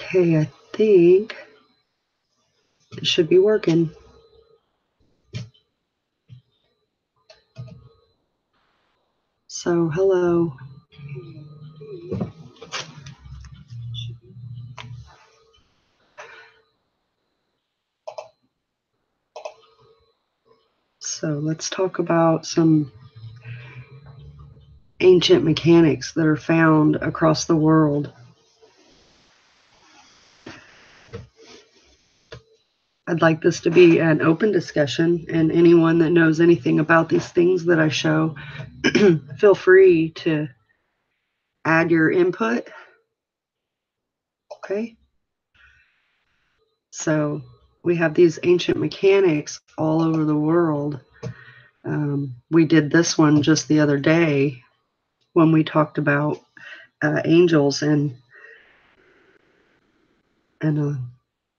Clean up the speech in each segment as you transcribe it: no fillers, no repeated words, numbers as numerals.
Okay, I think it should be working. So, hello. So, let's talk about some ancient mechanics that are found across the world. I'd like this to be an open discussion, and anyone that knows anything about these things that I show, feel free to add your input. Okay? So, we have these ancient mechanics all over the world. We did this one just the other day when we talked about angels and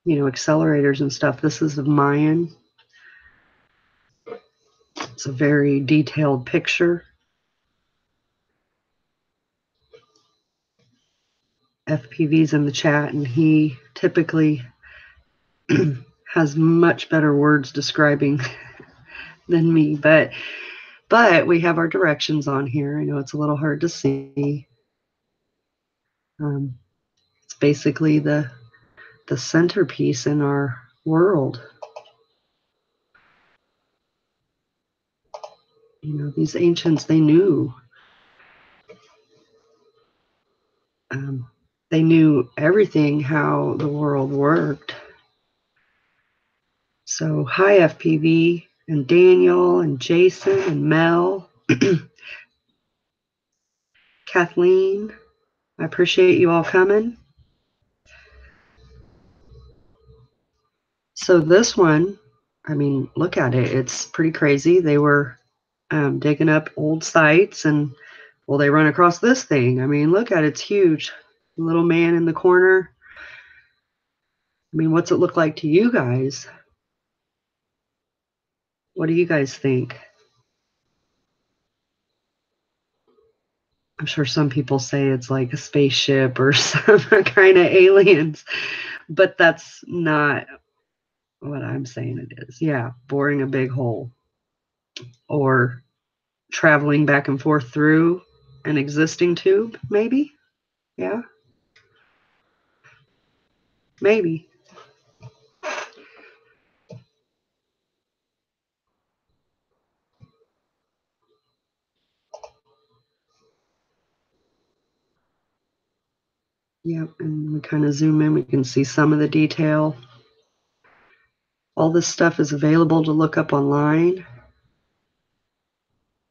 accelerators and stuff. This is of Mayan. It's a very detailed picture. FPV's in the chat, and he typically has much better words describing than me. But we have our directions on here. I know it's a little hard to see. It's basically the centerpiece in our world. These ancients, they knew. They knew everything, how the world worked. So, hi, FPV, and Daniel, and Jason, and Mel, Kathleen. I appreciate you all coming. So, this one, I mean, look at it. It's pretty crazy. They were digging up old sites, and, well, they run across this thing. I mean, look at it. It's huge. Little man in the corner. I mean, what's it look like to you guys? What do you guys think? I'm sure some people say it's like a spaceship or some kind of aliens, but that's not what I'm saying it is. Yeah, boring a big hole or traveling back and forth through an existing tube, maybe. Yeah, maybe. Yep, and we kind of zoom in, we can see some of the detail. All this stuff is available to look up online.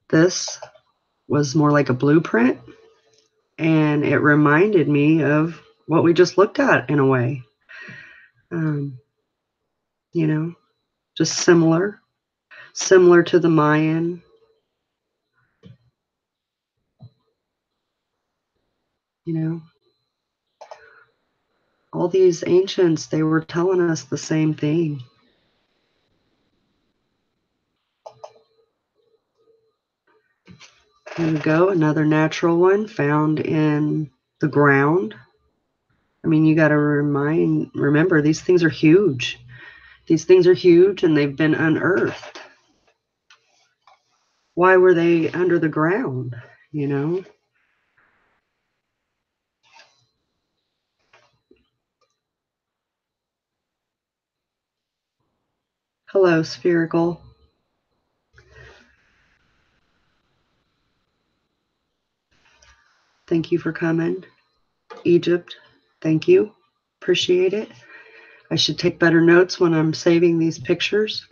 This was more like a blueprint, and it reminded me of what we just looked at in a way. Just similar to the Mayan. All these ancients, they were telling us the same thing. Here we go, another natural one found in the ground. I mean, you got to remember, these things are huge. These things are huge, and they've been unearthed. Why were they under the ground, Hello, Spherical. Thank you for coming. Egypt, thank you. Appreciate it. I should take better notes when I'm saving these pictures.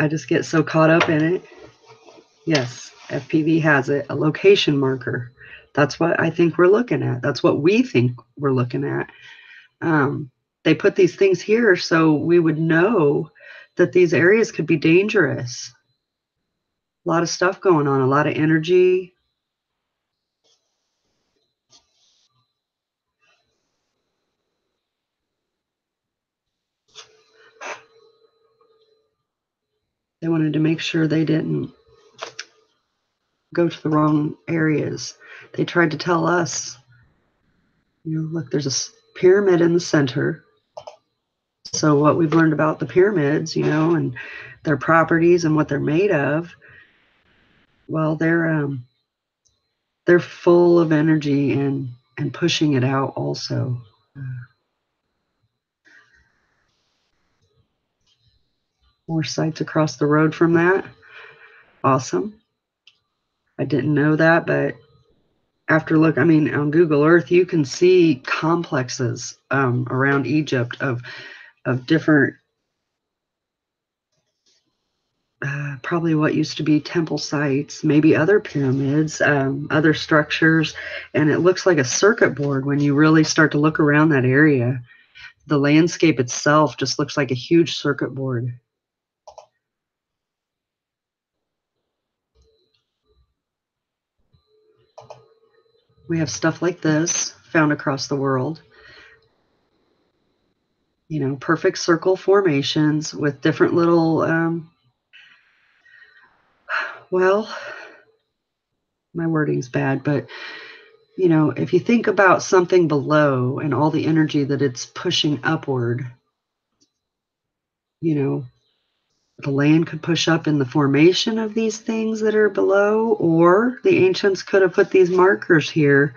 I just get so caught up in it. Yes, FPV has it, a location marker. That's what I think we're looking at. That's what we think we're looking at. They put these things here so we would know that these areas could be dangerous. A lot of stuff going on, a lot of energy. They wanted to make sure they didn't go to the wrong areas. They tried to tell us You know, look, there's a pyramid in the center. So what we've learned about the pyramids, you know, and their properties and what they're made of, well, they're full of energy and pushing it out also. More sites across the road from that. Awesome. I didn't know that, but after look, I mean, on Google Earth, you can see complexes around Egypt of different, probably what used to be temple sites, maybe other pyramids, other structures, and it looks like a circuit board when you really start to look around that area. The landscape itself just looks like a huge circuit board. We have stuff like this found across the world. You know, perfect circle formations with different little, well, my wording's bad, but you know, if you think about something below and all the energy that it's pushing upward, you know, the land could push up in the formation of these things that are below, or the ancients could have put these markers here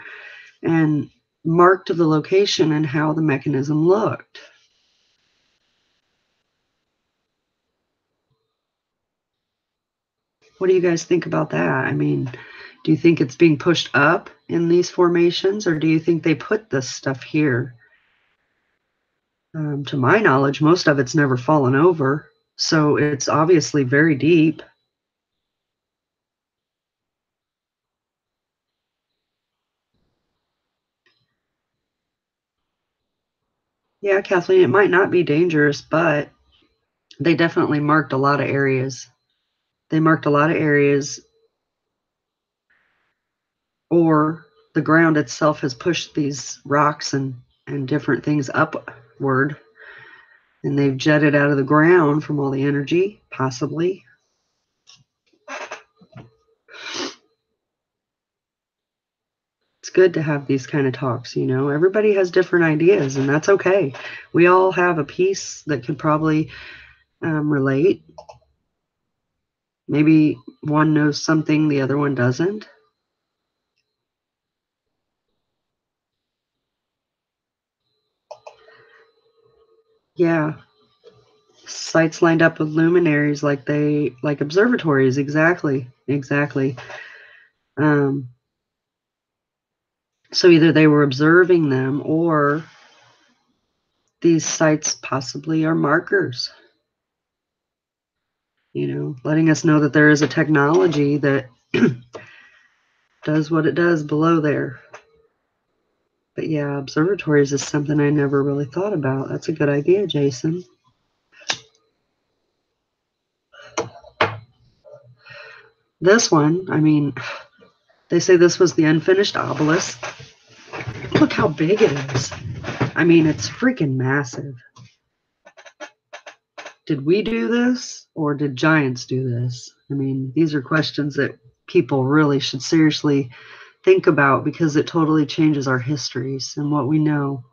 and marked the location and how the mechanism looked. What do you guys think about that? I mean, do you think it's being pushed up in these formations, or do you think they put this stuff here? To my knowledge, most of it's never fallen over, so it's obviously very deep. Yeah, Kathleen, it might not be dangerous, but they definitely marked a lot of areas. They marked a lot of areas, or the ground itself has pushed these rocks and different things upward, and they've jetted out of the ground from all the energy, possibly. It's good to have these kind of talks, you know. Everybody has different ideas, and that's okay. We all have a piece that could probably relate. Maybe one knows something the other one doesn't. Yeah, sites lined up with luminaries like observatories. Exactly. Um, so either they were observing them, or these sites possibly are markers, you know, letting us know that there is a technology that does what it does below there. But yeah, observatories is something I never really thought about. That's a good idea, Jason. This one, I mean, they say this was the unfinished obelisk. Look how big it is. I mean, it's freaking massive. Did we do this, or did giants do this? I mean, these are questions that people really should seriously think about, because it totally changes our histories and what we know.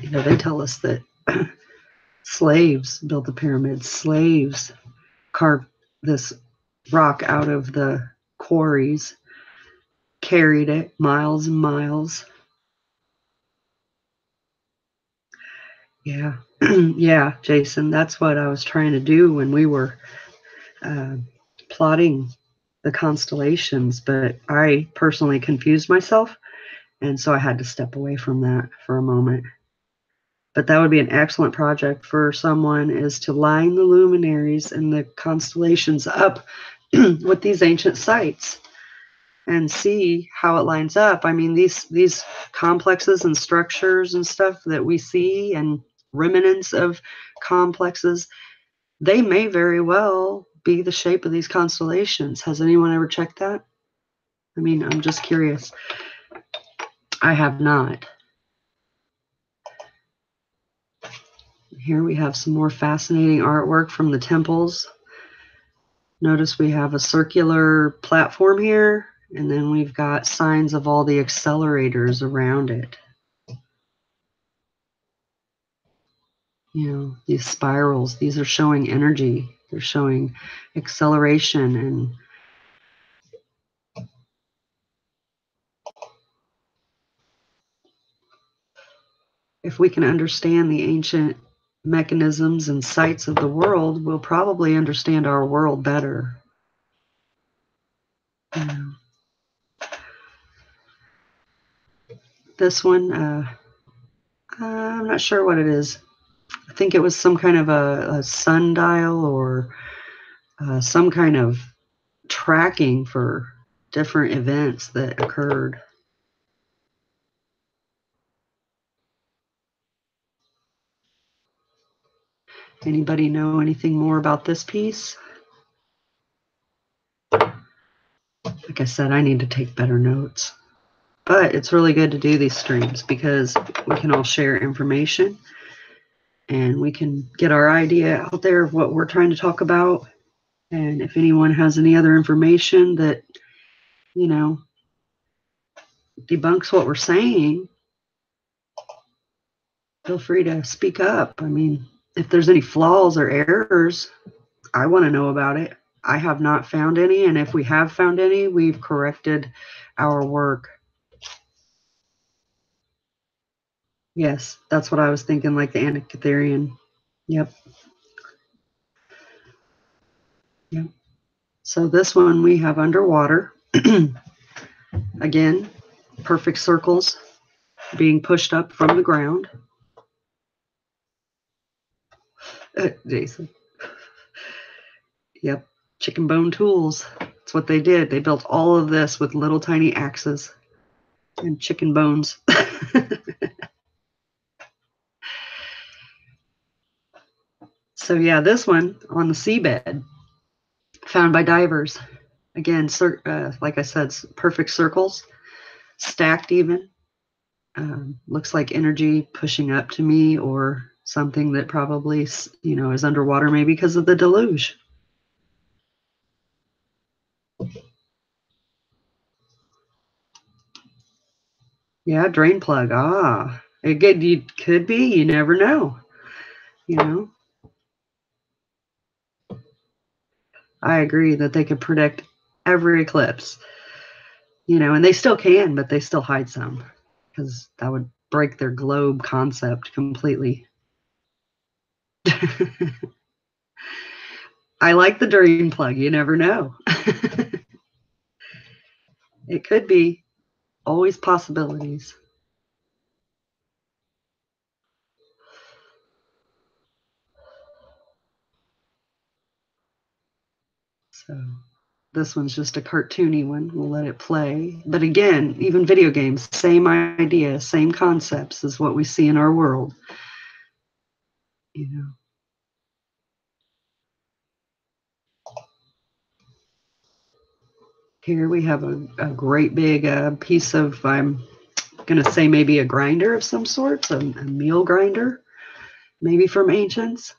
You know, they tell us that slaves built the pyramids, slaves carved this rock out of the quarries, carried it miles and miles. Yeah, yeah, Jason, that's what I was trying to do when we were uh, plotting the constellations, but I personally confused myself, and so I had to step away from that for a moment. But that would be an excellent project for someone, is to line the luminaries and the constellations up with these ancient sites and see how it lines up. I mean, these complexes and structures and stuff that we see, and remnants of complexes, they may very well be the shape of these constellations. Has anyone ever checked that? I mean, I'm just curious. I have not. Here we have some more fascinating artwork from the temples. Notice we have a circular platform here, and then we've got signs of all the accelerators around it. You know, these spirals, these are showing energy. They're showing acceleration. And if we can understand the ancient mechanisms and sites of the world, we'll probably understand our world better. This one, I'm not sure what it is. I think it was some kind of a sundial or some kind of tracking for different events that occurred. Anybody know anything more about this piece? Like I said, I need to take better notes. But it's really good to do these streams because we can all share information and we can get our idea out there of what we're trying to talk about. And if anyone has any other information that, you know, debunks what we're saying, feel free to speak up. I mean, if there's any flaws or errors, I want to know about it. I have not found any, and if we have found any, we've corrected our work. Yes, that's what I was thinking, like the Antikytherian. Yep. Yep. So this one we have underwater. Again, perfect circles being pushed up from the ground. Jason. Yep. Chicken bone tools. That's what they did. They built all of this with little tiny axes and chicken bones. So yeah, this one on the seabed, found by divers. Again, like I said, perfect circles, stacked even. Looks like energy pushing up to me, or something that probably, you know, is underwater, maybe because of the deluge. Yeah, drain plug. Ah, it could be. You never know. You know, I agree that they could predict every eclipse. You know, and they still can, but they still hide some because that would break their globe concept completely. I like the drain plug. You never know. It could be. Always possibilities. So this one's just a cartoony one. We'll let it play. But again, even video games, same idea, same concepts as what we see in our world. You know. Here we have a great big piece of, I'm going to say maybe a grinder of some sort, a meal grinder, maybe from ancients.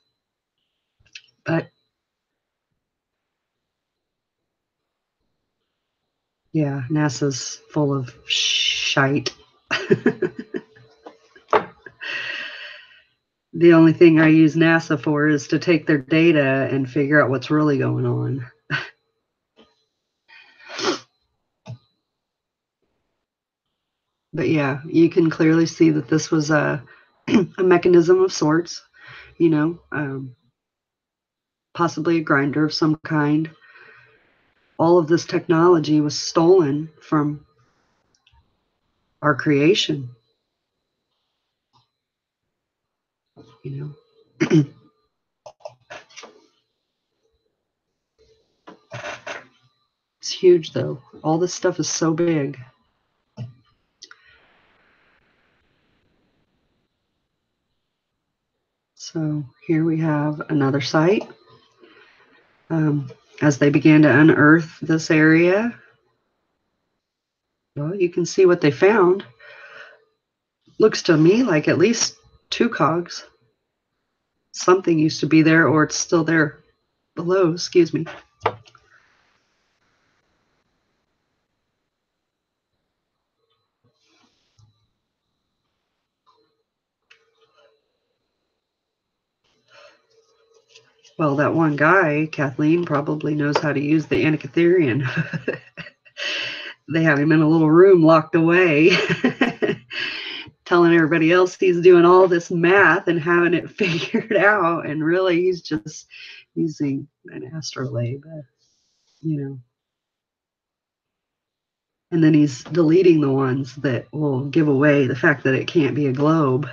But yeah, NASA's full of shite. The only thing I use NASA for is to take their data and figure out what's really going on. But yeah, you can clearly see that this was a mechanism of sorts, you know, possibly a grinder of some kind. All of this technology was stolen from our creation, you know. It's huge, though. All this stuff is so big. So here we have another site. As they began to unearth this area, well, you can see what they found. Looks to me like at least 2 cogs. something used to be there, or it's still there below, excuse me. Well, that one guy, Kathleen, probably knows how to use the Antikytherian. They have him in a little room locked away, telling everybody else he's doing all this math and having it figured out. And really, he's just using an astrolabe, you know. And then he's deleting the ones that will give away the fact that it can't be a globe.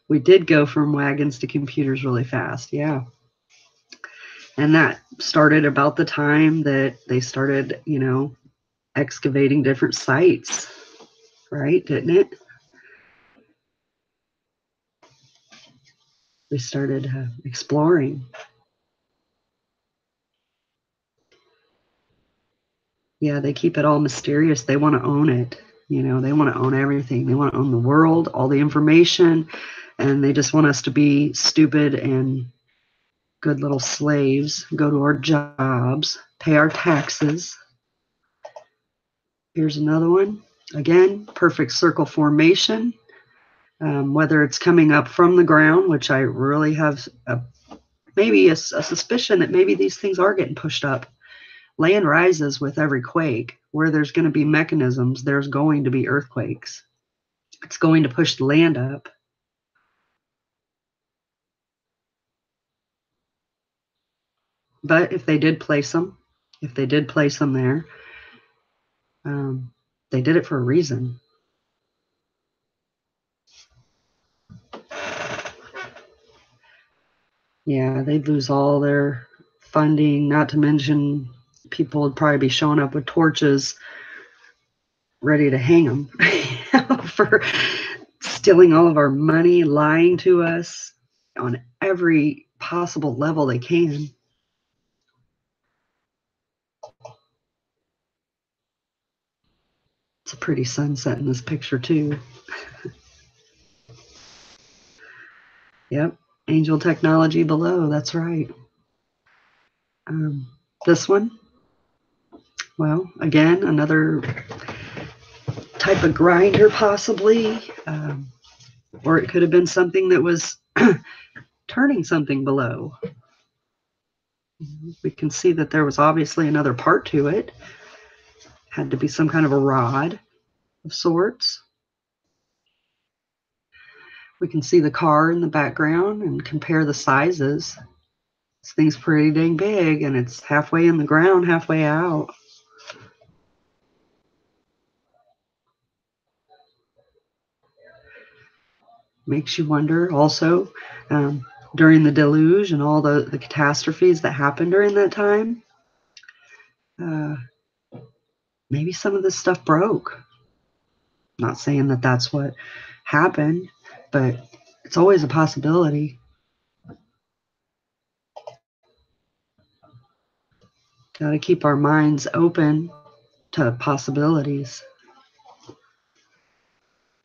We did go from wagons to computers really fast, yeah. And that started about the time that they started, you know, excavating different sites, right? Didn't it? We started exploring. Yeah, they keep it all mysterious. They want to own it. You know, they want to own everything. They want to own the world, all the information, and they just want us to be stupid and good little slaves, go to our jobs, pay our taxes. Here's another one. Again, perfect circle formation. Whether it's coming up from the ground, which I really have maybe a suspicion that maybe these things are getting pushed up. Land rises with every quake. Where there's going to be mechanisms, there's going to be earthquakes. It's going to push the land up. But if they did place them there, they did it for a reason. Yeah, they'd lose all their funding, not to mention people would probably be showing up with torches ready to hang them for stealing all of our money, lying to us on every possible level they can. It's a pretty sunset in this picture too. Yep, angel technology below, that's right. This one, well, again, another type of grinder possibly, or it could have been something that was turning something below. We can see that there was obviously another part to it. Had to be some kind of a rod of sorts. We can see the car in the background and compare the sizes. This thing's pretty dang big, and it's halfway in the ground, halfway out. Makes you wonder also, during the deluge and all the catastrophes that happened during that time, maybe some of this stuff broke. Not saying that that's what happened, but it's always a possibility. Got to keep our minds open to possibilities.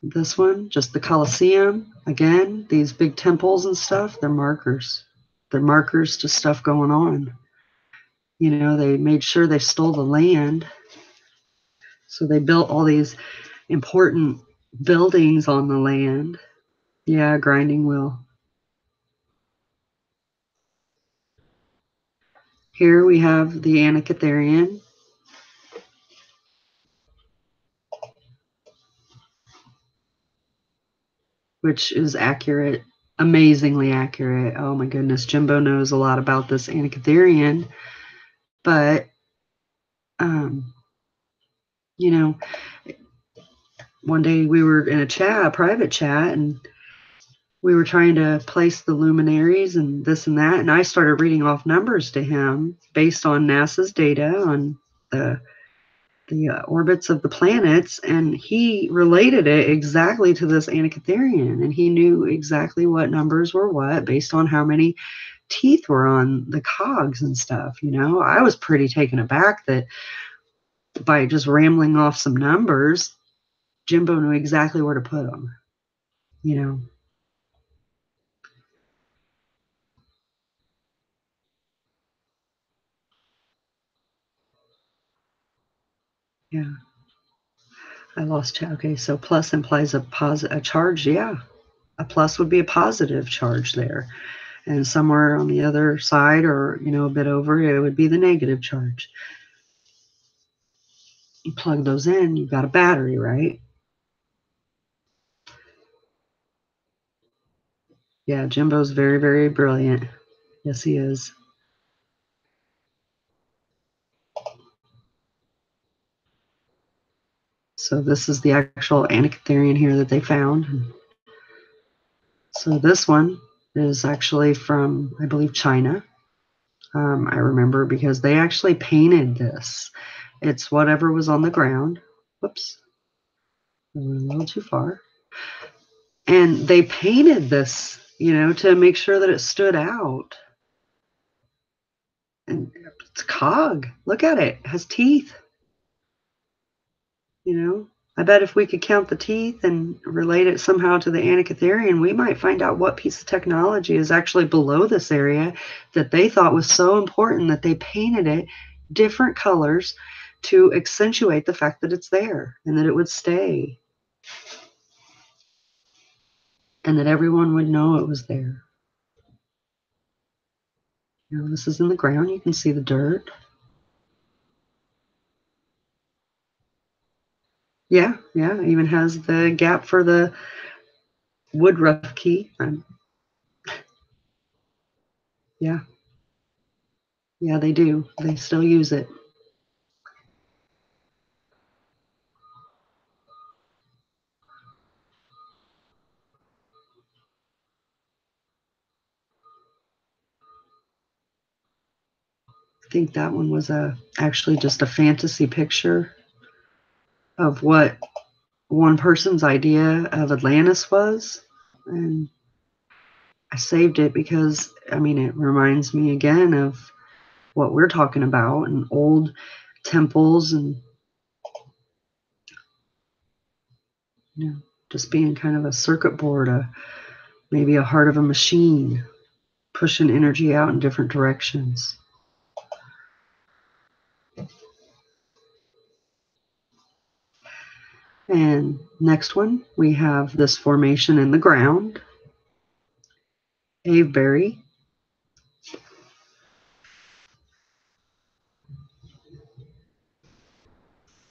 This one, just the Colosseum. Again, these big temples and stuff, they're markers. They're markers to stuff going on. You know, they made sure they stole the land. So they built all these important buildings on the land. Yeah, grinding wheel. Here we have the Antikytherian. Which is accurate, amazingly accurate. Oh my goodness, Jimbo knows a lot about this Antikytherian. But, you know, one day we were in a chat, a private chat, and we were trying to place the luminaries and this and that. And I started reading off numbers to him based on NASA's data on the orbits of the planets, and he related it exactly to this Antikytherian, and he knew exactly what numbers were what based on how many teeth were on the cogs and stuff. You know, I was pretty taken aback that by just rambling off some numbers, Jimbo knew exactly where to put them. You know, Yeah. I lost chat. Okay, so plus implies a charge. Yeah. A plus would be a positive charge there. And somewhere on the other side or, a bit over, it would be the negative charge. You plug those in, you've got a battery, right? Yeah, Jimbo's very, very brilliant. Yes, he is. So this is the actual Antikytherian here that they found. So this one is actually from, I believe, China. I remember because they actually painted this. It's whatever was on the ground. Whoops, I went a little too far. And they painted this, to make sure that it stood out. And it's cog. Look at it. It has teeth. I bet if we could count the teeth and relate it somehow to the Antikytherian, we might find out what piece of technology is actually below this area that they thought was so important that they painted it different colors to accentuate the fact that it's there and that it would stay and that everyone would know it was there. This is in the ground. You can see the dirt. Yeah, yeah. It even has the gap for the Woodruff key. Yeah, yeah, they do. They still use it. I think that one was actually just a fantasy picture of what one person's idea of Atlantis was. And I saved it because, it reminds me again of what we're talking about and old temples and, just being kind of a circuit board, maybe a heart of a machine, pushing energy out in different directions. And next one, we have this formation in the ground, Avebury.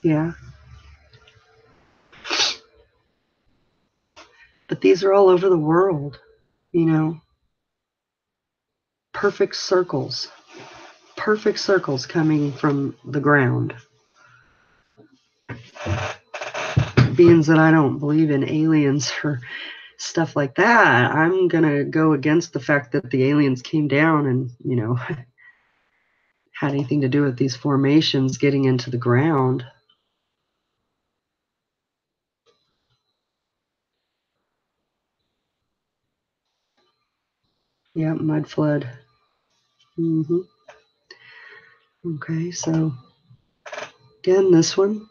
Yeah. But these are all over the world, perfect circles coming from the ground. Being that I don't believe in aliens or stuff like that, I'm going to go against the fact that the aliens came down and, had anything to do with these formations getting into the ground. Yeah, mud flood. Mm-hmm. Okay, so again, this one.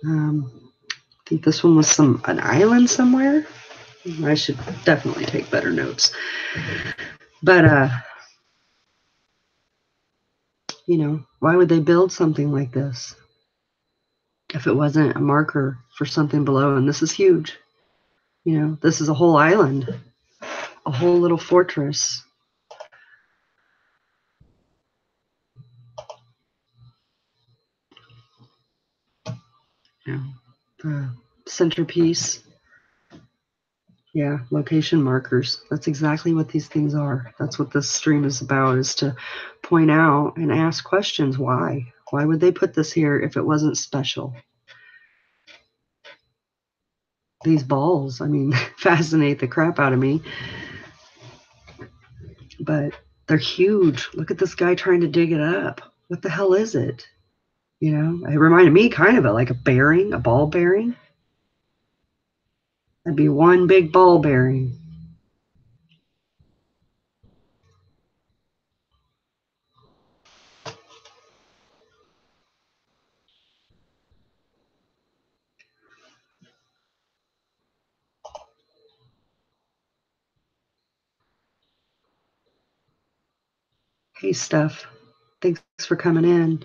I think this one was an island somewhere. I should definitely take better notes. But why would they build something like this if it wasn't a marker for something below? And this is huge. This is a whole island, a whole little fortress. The centerpiece. Yeah, location markers. That's exactly what these things are. That's what this stream is about, is to point out and ask questions. Why? Why would they put this here if it wasn't special? These balls, fascinate the crap out of me. But they're huge. Look at this guy trying to dig it up. What the hell is it? It reminded me kind of like a bearing, a ball bearing. That'd be one big ball bearing. Hey, Steph. Thanks for coming in.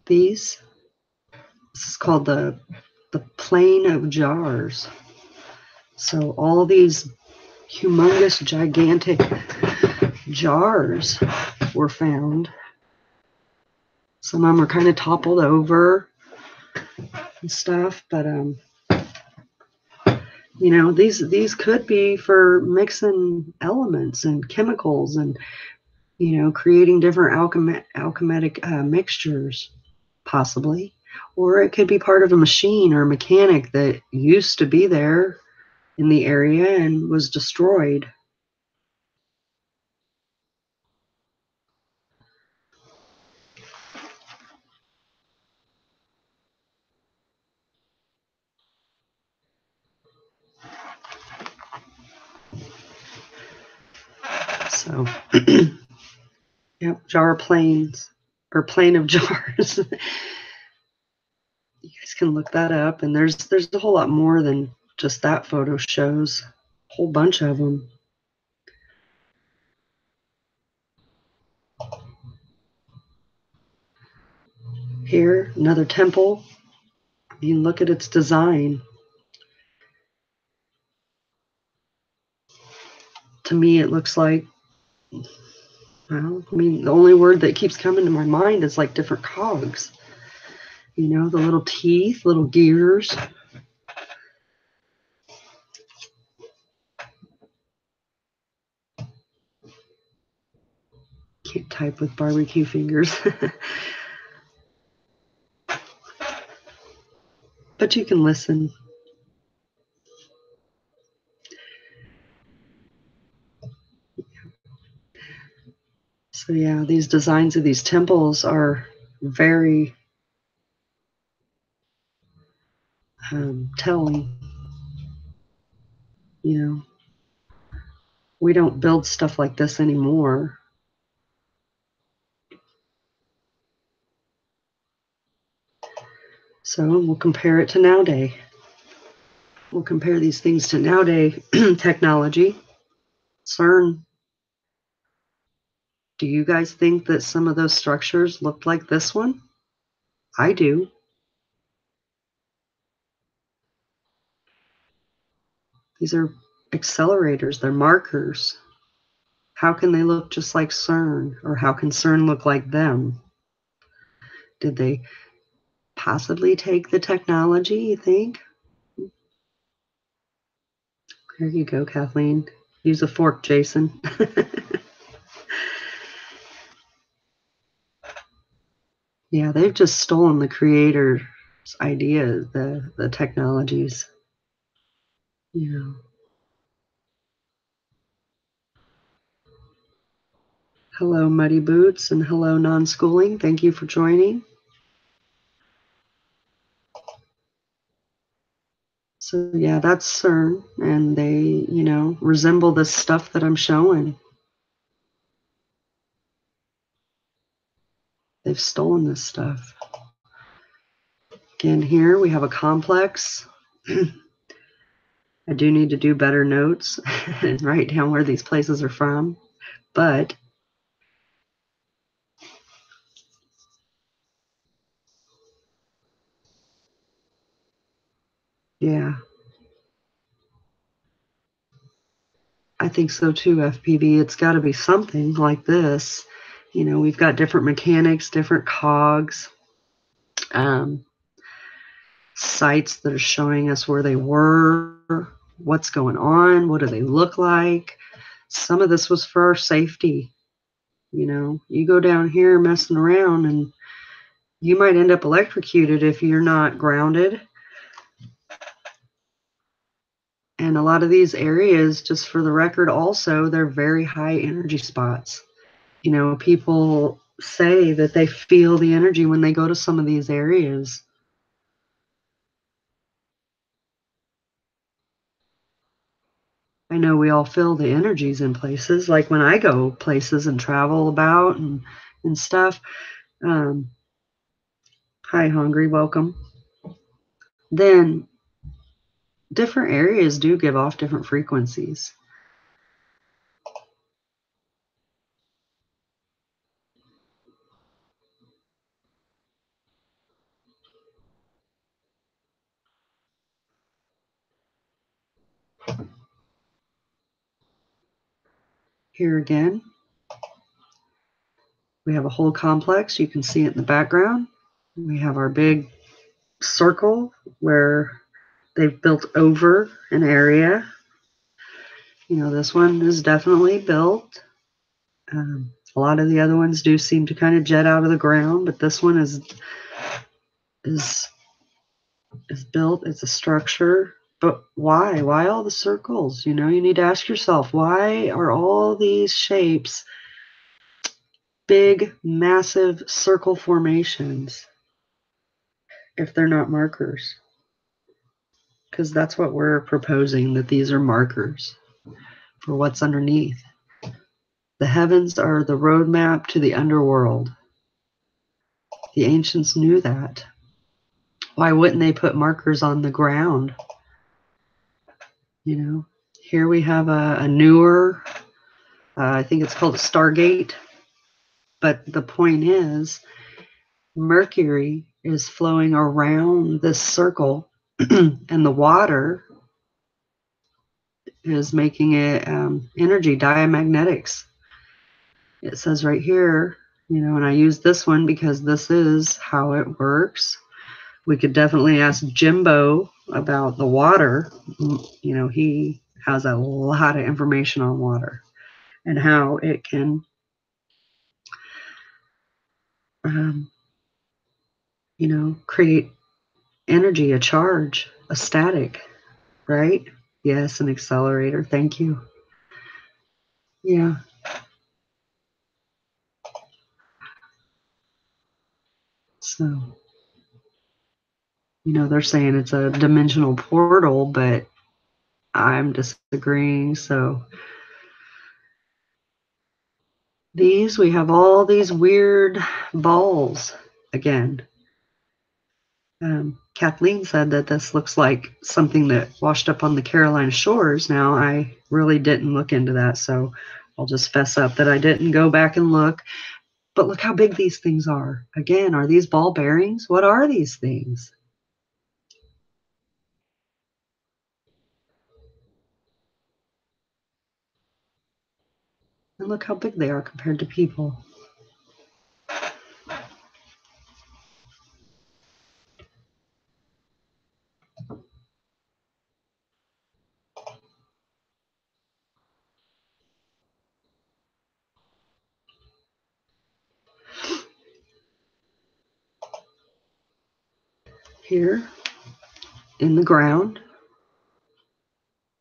This is called the plane of jars. So all these humongous, gigantic jars were found. Some of them are kind of toppled over and stuff, but you know, these could be for mixing elements and chemicals and, you know, creating different alchemic mixtures, possibly. Or it could be part of a machine or a mechanic that used to be there in the area and was destroyed. So, yep, jar planes or plane of jars. You guys can look that up, and there's a whole lot more than just that photo shows. A whole bunch of them. Here, another temple. You can look at its design. To me, it looks like, well, I mean, the only word that keeps coming to my mind is like different cogs. You know, the little teeth, little gears. Can't type with barbecue fingers. But you can listen. So yeah, these designs of these temples are very telling. You know, we don't build stuff like this anymore. So we'll compare it to nowadays. We'll compare these things to nowadays technology. CERN. Do you guys think that some of those structures looked like this one? I do. These are accelerators, they're markers. How can they look just like CERN? Or how can CERN look like them? Did they possibly take the technology, you think? There you go, Kathleen. Use a fork, Jason. Yeah, they've just stolen the creator's ideas, the technologies. You know. Hello, Muddy Boots, and hello, Non-Schooling. Thank you for joining. So yeah, that's CERN, and they, you know, resemble the stuff that I'm showing. They've stolen this stuff. Again, here we have a complex. I do need to do better notes and write down where these places are from, but yeah, I think so too, FPV. It's got to be something like this. You know, we've got different mechanics, different cogs, um, sites that are showing us where they were, what's going on, what do they look like. Some of this was for our safety. You know, you go down here messing around and you might end up electrocuted if you're not grounded. And a lot of these areas, just for the record, also, they're very high energy spots. You know, people say that they feel the energy when they go to some of these areas. I know we all feel the energies in places, like when I go places and travel about and stuff. Hi, Hungry, welcome. Then different areas do give off different frequencies. Here again, we have a whole complex. You can see it in the background. We have our big circle where they've built over an area. You know, this one is definitely built. A lot of the other ones do seem to kind of jet out of the ground, but this one is built. It's a structure. But why? Why all the circles? You know, you need to ask yourself, why are all these shapes big, massive circle formations if they're not markers? Because that's what we're proposing, that these are markers for what's underneath. The heavens are the roadmap to the underworld. The ancients knew that. Why wouldn't they put markers on the ground? You know, here we have a newer, I think it's called a Stargate. But the point is, Mercury is flowing around this circle, and the water is making it energy, diamagnetics. It says right here, you know, and I use this one because this is how it works. We could definitely ask Jimbo about the water. You know, he has a lot of information on water and how it can, you know, create energy, a charge, a static, right? Yes, an accelerator. Thank you. Yeah. So, you know, they're saying it's a dimensional portal, but I'm disagreeing. So, we have all these weird balls again. Kathleen said that this looks like something that washed up on the Carolina shores. Now, I really didn't look into that, so I'll just fess up that I didn't go back and look. But look how big these things are. Again, are these ball bearings? What are these things? And look how big they are compared to people. Here in the ground,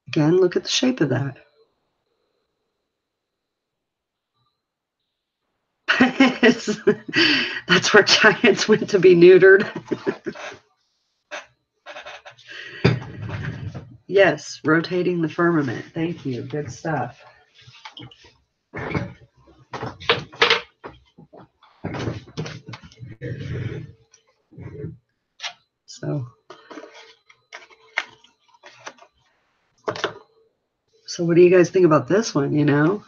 again, look at the shape of that. That's where giants went to be neutered. Yes, rotating the firmament. Thank you. Good stuff. So what do you guys think about this one, you know?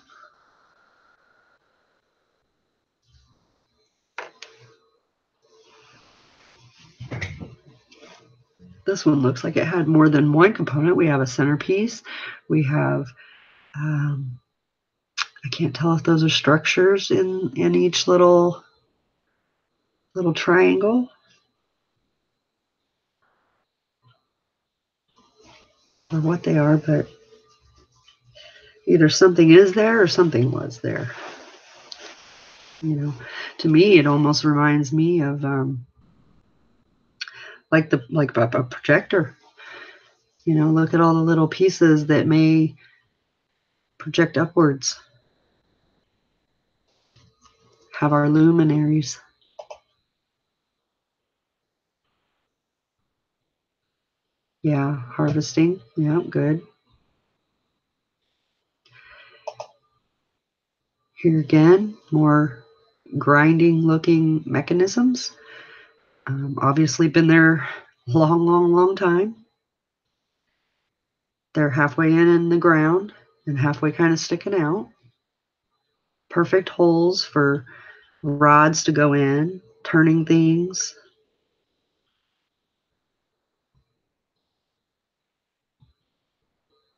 This one looks like it had more than one component. We have a centerpiece. We have, I can't tell if those are structures in each little triangle. Or what they are, but either something is there or something was there. You know, to me, it almost reminds me of like a projector. You know, look at all the little pieces that may project upwards. Have our luminaries. Yeah, harvesting. Yeah, good. Here again, more grinding looking mechanisms. Obviously been there a long time. They're halfway in the ground and halfway kind of sticking out. Perfect holes for rods to go in, turning things.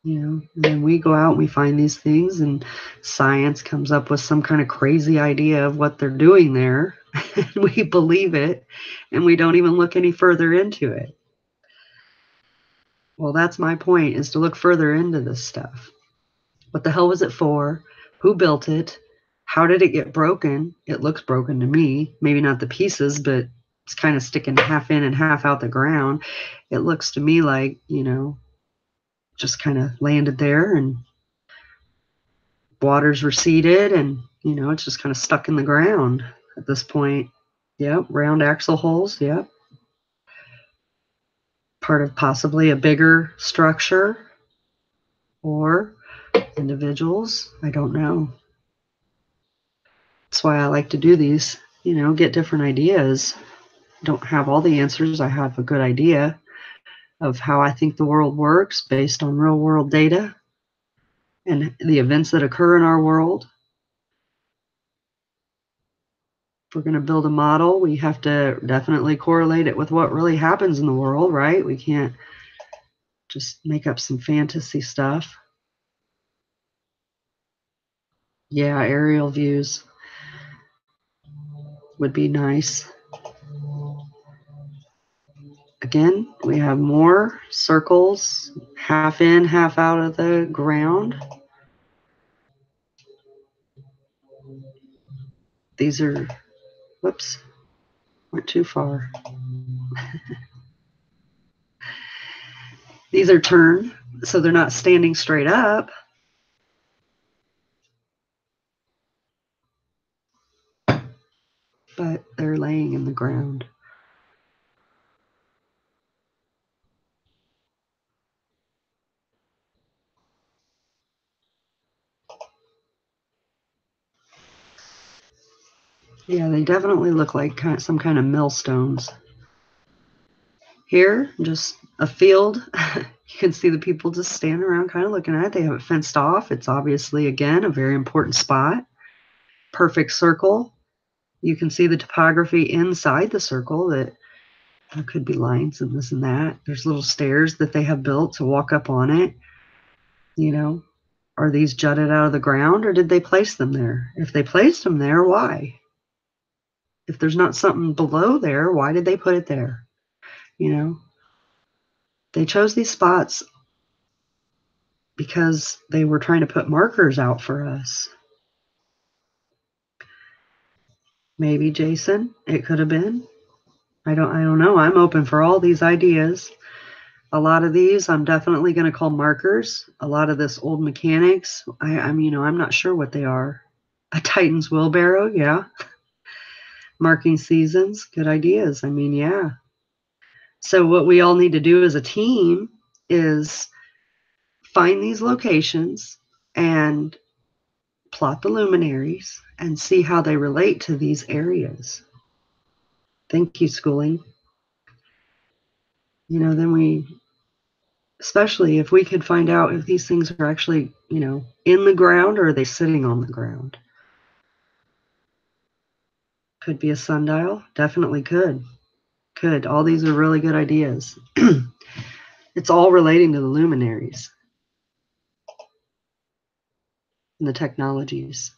You know, and then we go out and we find these things, and science comes up with some kind of crazy idea of what they're doing there. And we believe it, and we don't even look any further into it. Well, that's my point, is to look further into this stuff. What the hell was it for? Who built it? How did it get broken? It looks broken to me. Maybe not the pieces, but it's kind of sticking half in and half out the ground. It looks to me like, you know, just kind of landed there and water's receded, and, you know, it's just kind of stuck in the ground at this point. Yep, round axle holes. Yep. Part of possibly a bigger structure or individuals. I don't know. That's why I like to do these, you know, get different ideas. Don't have all the answers. I have a good idea of how I think the world works based on real world data and the events that occur in our world. If we're going to build a model, we have to definitely correlate it with what really happens in the world, right? We can't just make up some fantasy stuff. Yeah, aerial views would be nice. Again, we have more circles, half in, half out of the ground. These are, whoops, went too far. These are turned, so they're not standing straight up. But they're laying in the ground. Yeah, they definitely look like some kind of millstones. Here, just a field. You can see the people just standing around kind of looking at it. They have it fenced off. It's obviously, again, a very important spot. Perfect circle. You can see the topography inside the circle, that there could be lines and this and that. There's little stairs that they have built to walk up on it. You know, are these jutted out of the ground, or did they place them there? If they placed them there, why? If there's not something below there, why did they put it there? You know, they chose these spots because they were trying to put markers out for us. Maybe, Jason, it could have been. I don't know. I'm open for all these ideas. A lot of these I'm definitely going to call markers. A lot of this old mechanics, I'm not sure what they are. A Titan's wheelbarrow, yeah. Marking seasons, good ideas. Yeah. So what we all need to do as a team is find these locations and plot the luminaries and see how they relate to these areas. Thank you, schooling. Then we, especially if we could find out if these things are actually, in the ground, or are they sitting on the ground? Could be a sundial. Definitely could. Could. All these are really good ideas. It's all relating to the luminaries and the technologies.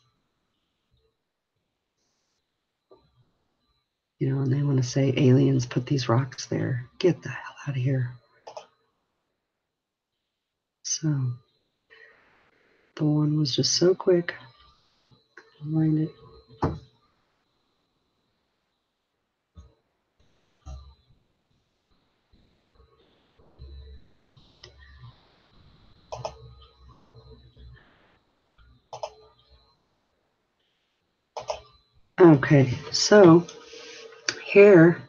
And they want to say aliens put these rocks there. Get the hell out of here. So, the one was just so quick. Find it. Okay, so here,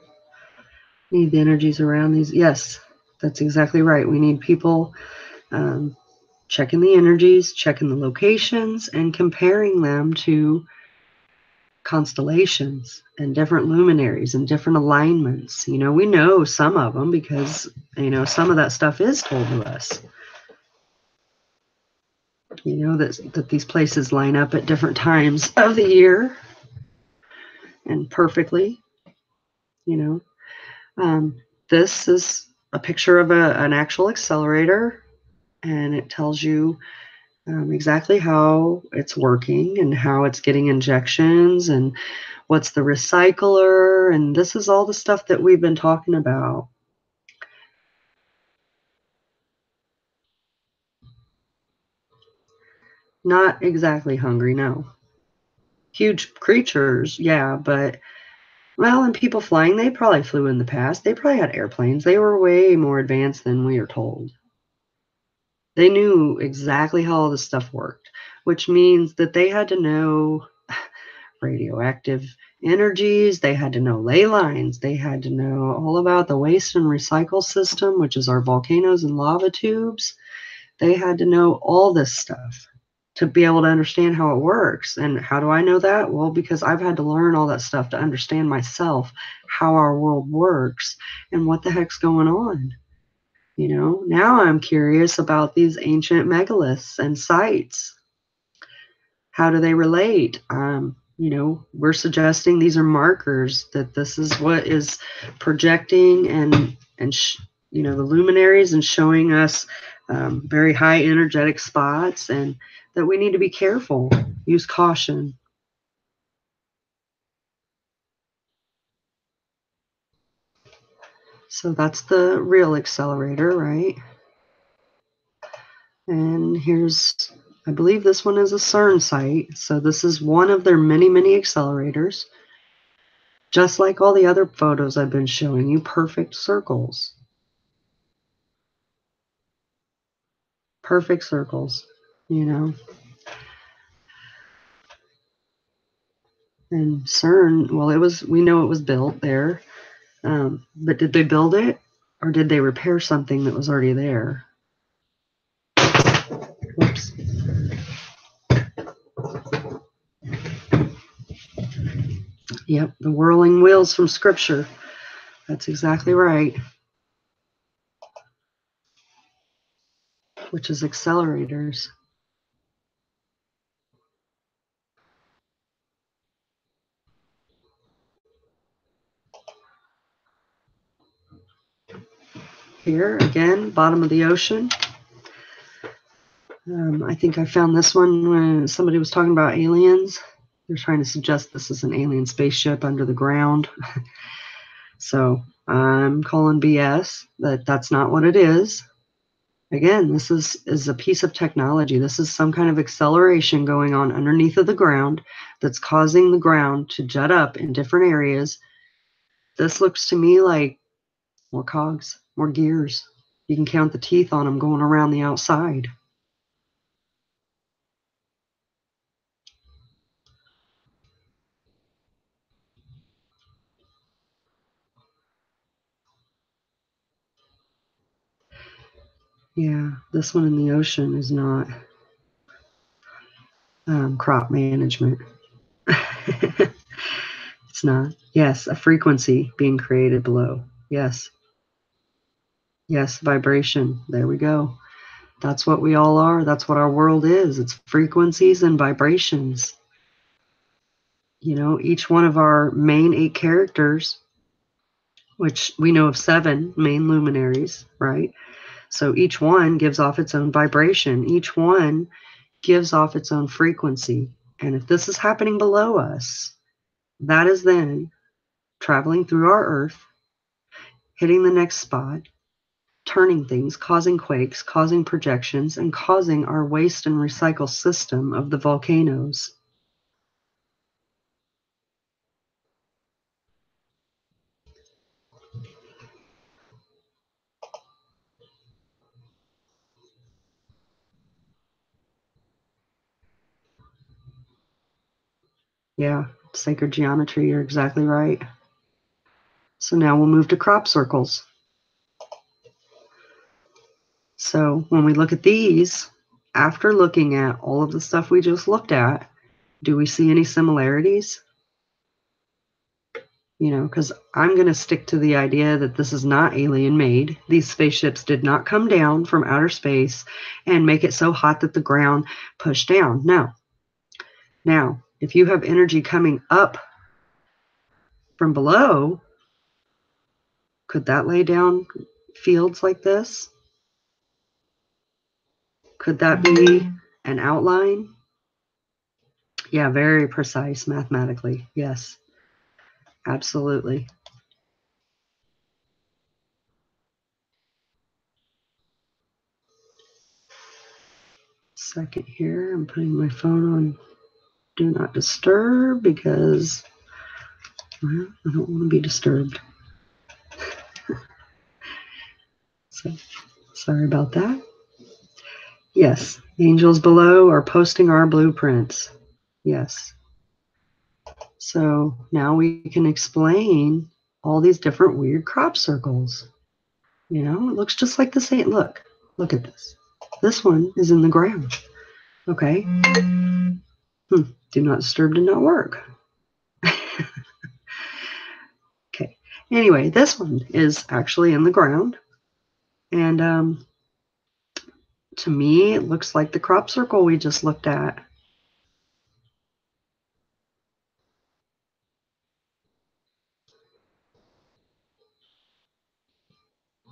need the energies around these. Yes, that's exactly right. We need people checking the energies, checking the locations, and comparing them to constellations and different luminaries and different alignments. We know some of them because, some of that stuff is told to us. That these places line up at different times of the year and perfectly. This is a picture of an actual accelerator. and it tells you exactly how it's working and how it's getting injections and what's the recycler. And this is all the stuff that we've been talking about. Not exactly hungry, no. Huge creatures, yeah, but well, and people flying, they probably flew in the past. They probably had airplanes. They were way more advanced than we are told. They knew exactly how all this stuff worked, which means that they had to know radioactive energies, they had to know ley lines, they had to know all about the waste and recycle system, which is our volcanoes and lava tubes. They had to know all this stuff to be able to understand how it works. And how do I know that? Well, because I've had to learn all that stuff to understand myself, how our world works and what the heck's going on. Now I'm curious about these ancient megaliths and sites. How do they relate? We're suggesting these are markers that this is what is projecting and the luminaries and showing us very high energetic spots, and that we need to be careful, use caution. So that's the real accelerator, right? And here's, I believe this one is a CERN site. So this is one of their many, many accelerators. Just like all the other photos I've been showing you, perfect circles. Perfect circles, you know. And CERN, well, we know it was built there. But did they build it, or did they repair something that was already there? Whoops. Yep, the whirling wheels from Scripture. That's exactly right. Which is accelerators. Here, again, bottom of the ocean. I think I found this one when somebody was talking about aliens. They're trying to suggest this is an alien spaceship under the ground. So I'm calling BS that that's not what it is. Again, this is a piece of technology. This is some kind of acceleration going on underneath of the ground that's causing the ground to jut up in different areas. This looks to me like more cogs, more gears. You can count the teeth on them going around the outside. Yeah, this one in the ocean is not crop management. It's not. Yes, a frequency being created below. Yes. Yes, vibration. There we go. That's what we all are. That's what our world is. It's frequencies and vibrations. Each one of our main 8 characters, which we know of 7 main luminaries, right? So each one gives off its own vibration. Each one gives off its own frequency. And if this is happening below us, that is then traveling through our earth, hitting the next spot, turning things, causing quakes, causing projections, and causing our waste and recycle system of the volcanoes. Yeah, sacred geometry, you're exactly right. So now we'll move to crop circles. So when we look at these, after looking at all of the stuff we just looked at, do we see any similarities? Because I'm going to stick to the idea that this is not alien made. These spaceships did not come down from outer space and make it so hot that the ground pushed down. No. Now, if you have energy coming up from below, could that lay down fields like this? Could that be an outline? Yeah, very precise mathematically. Yes, absolutely. Second here, I'm putting my phone on do not disturb because, well, I don't want to be disturbed. So sorry about that. Yes, angels below are posting our blueprints. Yes. So now we can explain all these different weird crop circles. You know, it looks just like the same. Look at this. This one is in the ground. Okay. Do not disturb did not work. Okay. Anyway, this one is actually in the ground. And to me, it looks like the crop circle we just looked at.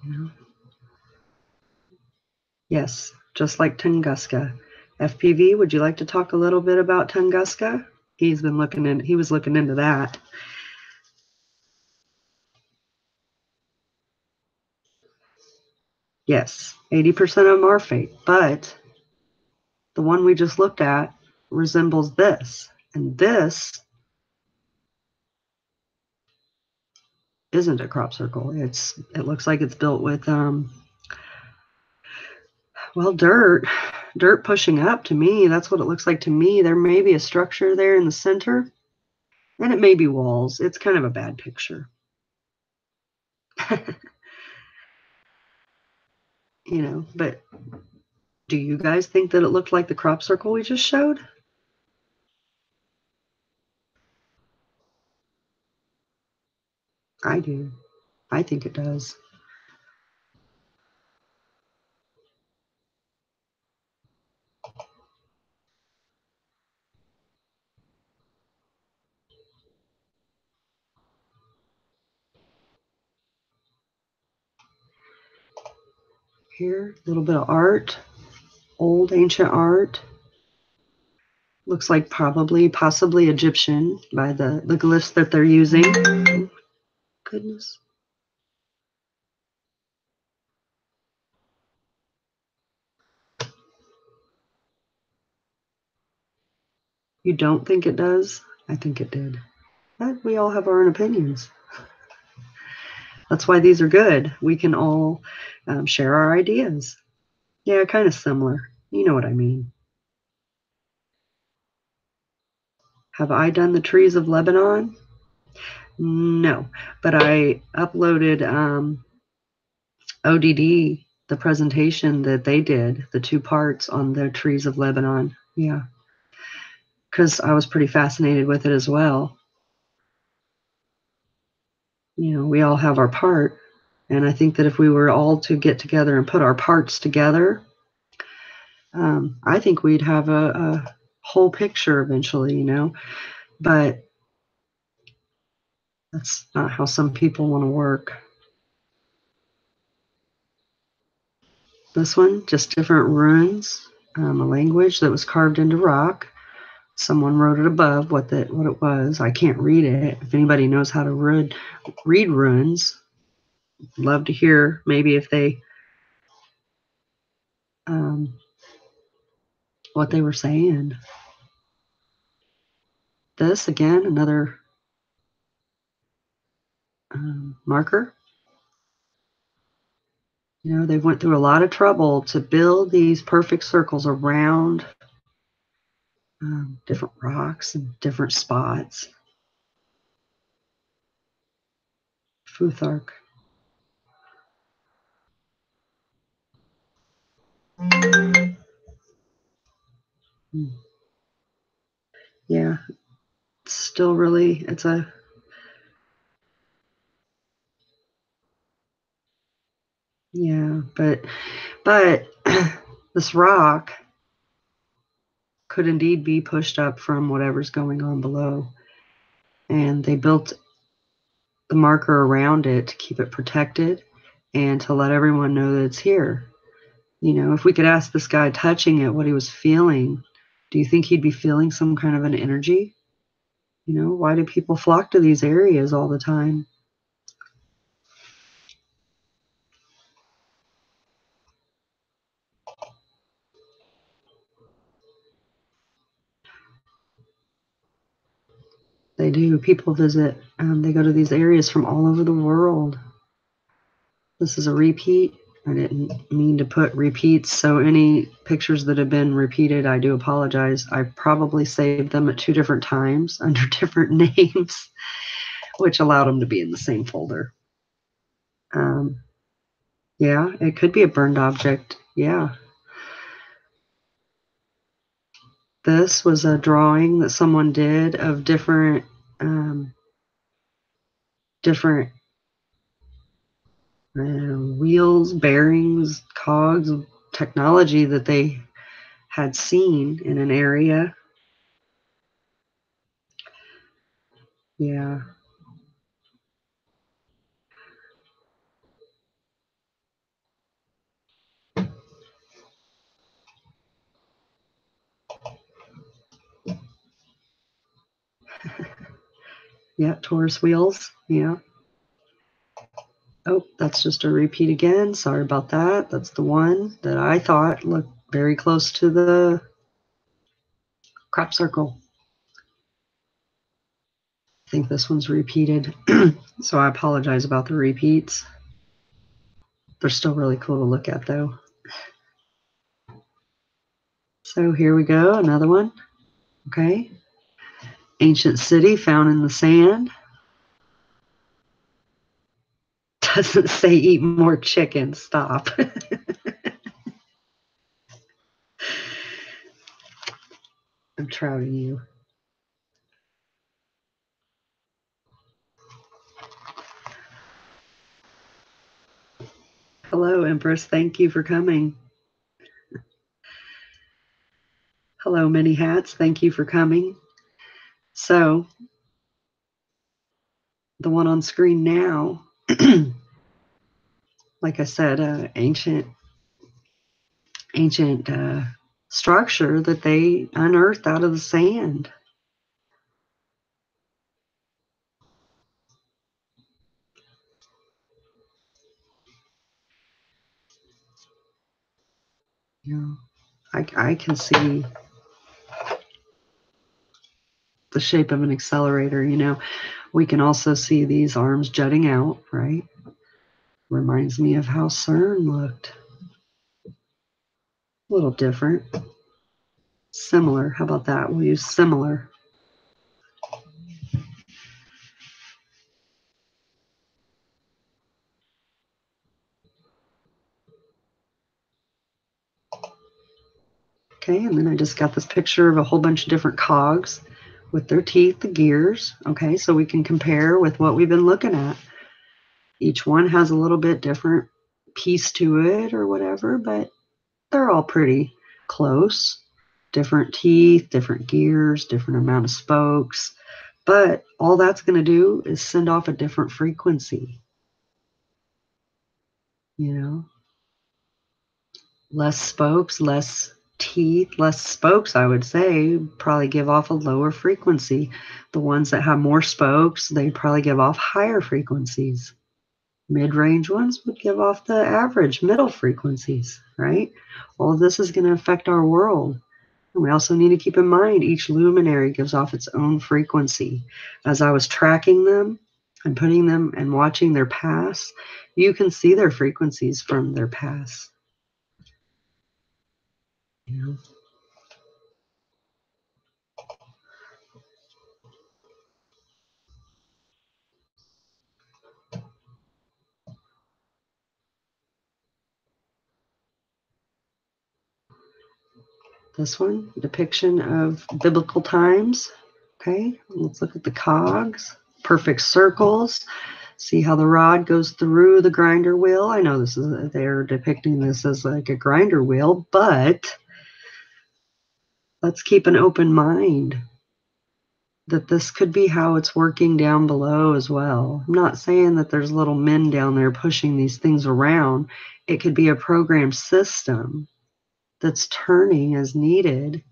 You know? Yes, just like Tunguska. FPV, would you like to talk a little bit about Tunguska? He was looking into that. Yes, 80% of them are fake, but the one we just looked at resembles this. And this isn't a crop circle. It looks like it's built with well, dirt pushing up to me. That's what it looks like to me. There may be a structure there in the center, and it may be walls. It's kind of a bad picture. You know, but do you guys think that it looked like the crop circle we just showed? I do. I think it does. Here, a little bit of art, old ancient art. Looks like possibly Egyptian by the glyphs that they're using. Oh, goodness. You don't think it does? I think it did. But we all have our own opinions. That's why these are good. We can all share our ideas. Yeah, kind of similar. You know what I mean. Have I done the trees of Lebanon? No, but I uploaded ODD, the presentation that they did, the 2 parts on the trees of Lebanon. Yeah, because I was pretty fascinated with it as well. You know, we all have our part. And I think that if we were all to get together and put our parts together, I think we'd have a whole picture eventually, you know. But that's not how some people want to work. This one, just different runes, a language that was carved into rock. Someone wrote it above what it was. I can't read it. If anybody knows how to read runes, love to hear maybe if they what they were saying. This again, another marker. You know, they went through a lot of trouble to build these perfect circles around different rocks and different spots. Futhark. Yeah, it's still really, yeah, but this rock could indeed be pushed up from whatever's going on below. And they built the marker around it to keep it protected and to let everyone know that it's here. You know, if we could ask this guy touching it what he was feeling, do you think he'd be feeling some kind of an energy? You know, why do people flock to these areas all the time? They do. People visit. They go to these areas from all over the world. This is a repeat. I didn't mean to put repeats, so any pictures that have been repeated, I do apologize. I probably saved them at 2 different times under different names, which allowed them to be in the same folder. Yeah, it could be a burned object. Yeah. This was a drawing that someone did of um, different wheels, bearings, cogs, technology that they had seen in an area. Yeah. Yeah, Taurus wheels. Yeah. Oh, that's just a repeat again. Sorry about that. That's the one that I thought looked very close to the crop circle. I think this one's repeated. So I apologize about the repeats. They're still really cool to look at, though. So here we go, another one. Okay. Ancient city found in the sand. Doesn't say eat more chicken. Stop. I'm trouting you. Hello, Empress. Thank you for coming. Hello, Many Hats. Thank you for coming. So, the one on screen now, like I said, ancient structure that they unearthed out of the sand. You know, I can see the shape of an accelerator. You know, we can also see these arms jutting out, right? Reminds me of how CERN looked. A little different. Similar. How about that? We'll use similar. Okay, and then I just got this picture of a whole bunch of different cogs with their teeth, the gears. Okay, so we can compare with what we've been looking at. Each one has a little bit different piece to it or whatever, but they're all pretty close. Different teeth, different gears, different amount of spokes. But all that's going to do is send off a different frequency. You know, less spokes, less teeth, less spokes, I would say, probably give off a lower frequency. The ones that have more spokes, they probably give off higher frequencies. Mid-range ones would give off the average middle frequencies, right? All of this is going to affect our world. And we also need to keep in mind each luminary gives off its own frequency. As I was tracking them and putting them and watching their pass, you can see their frequencies from their pass. You know? This one, depiction of biblical times. Okay, let's look at the cogs. Perfect circles. See how the rod goes through the grinder wheel. I know this is they're depicting this as like a grinder wheel, but let's keep an open mind that this could be how it's working down below as well. I'm not saying that there's little men down there pushing these things around. It could be a programmed system that's turning as needed.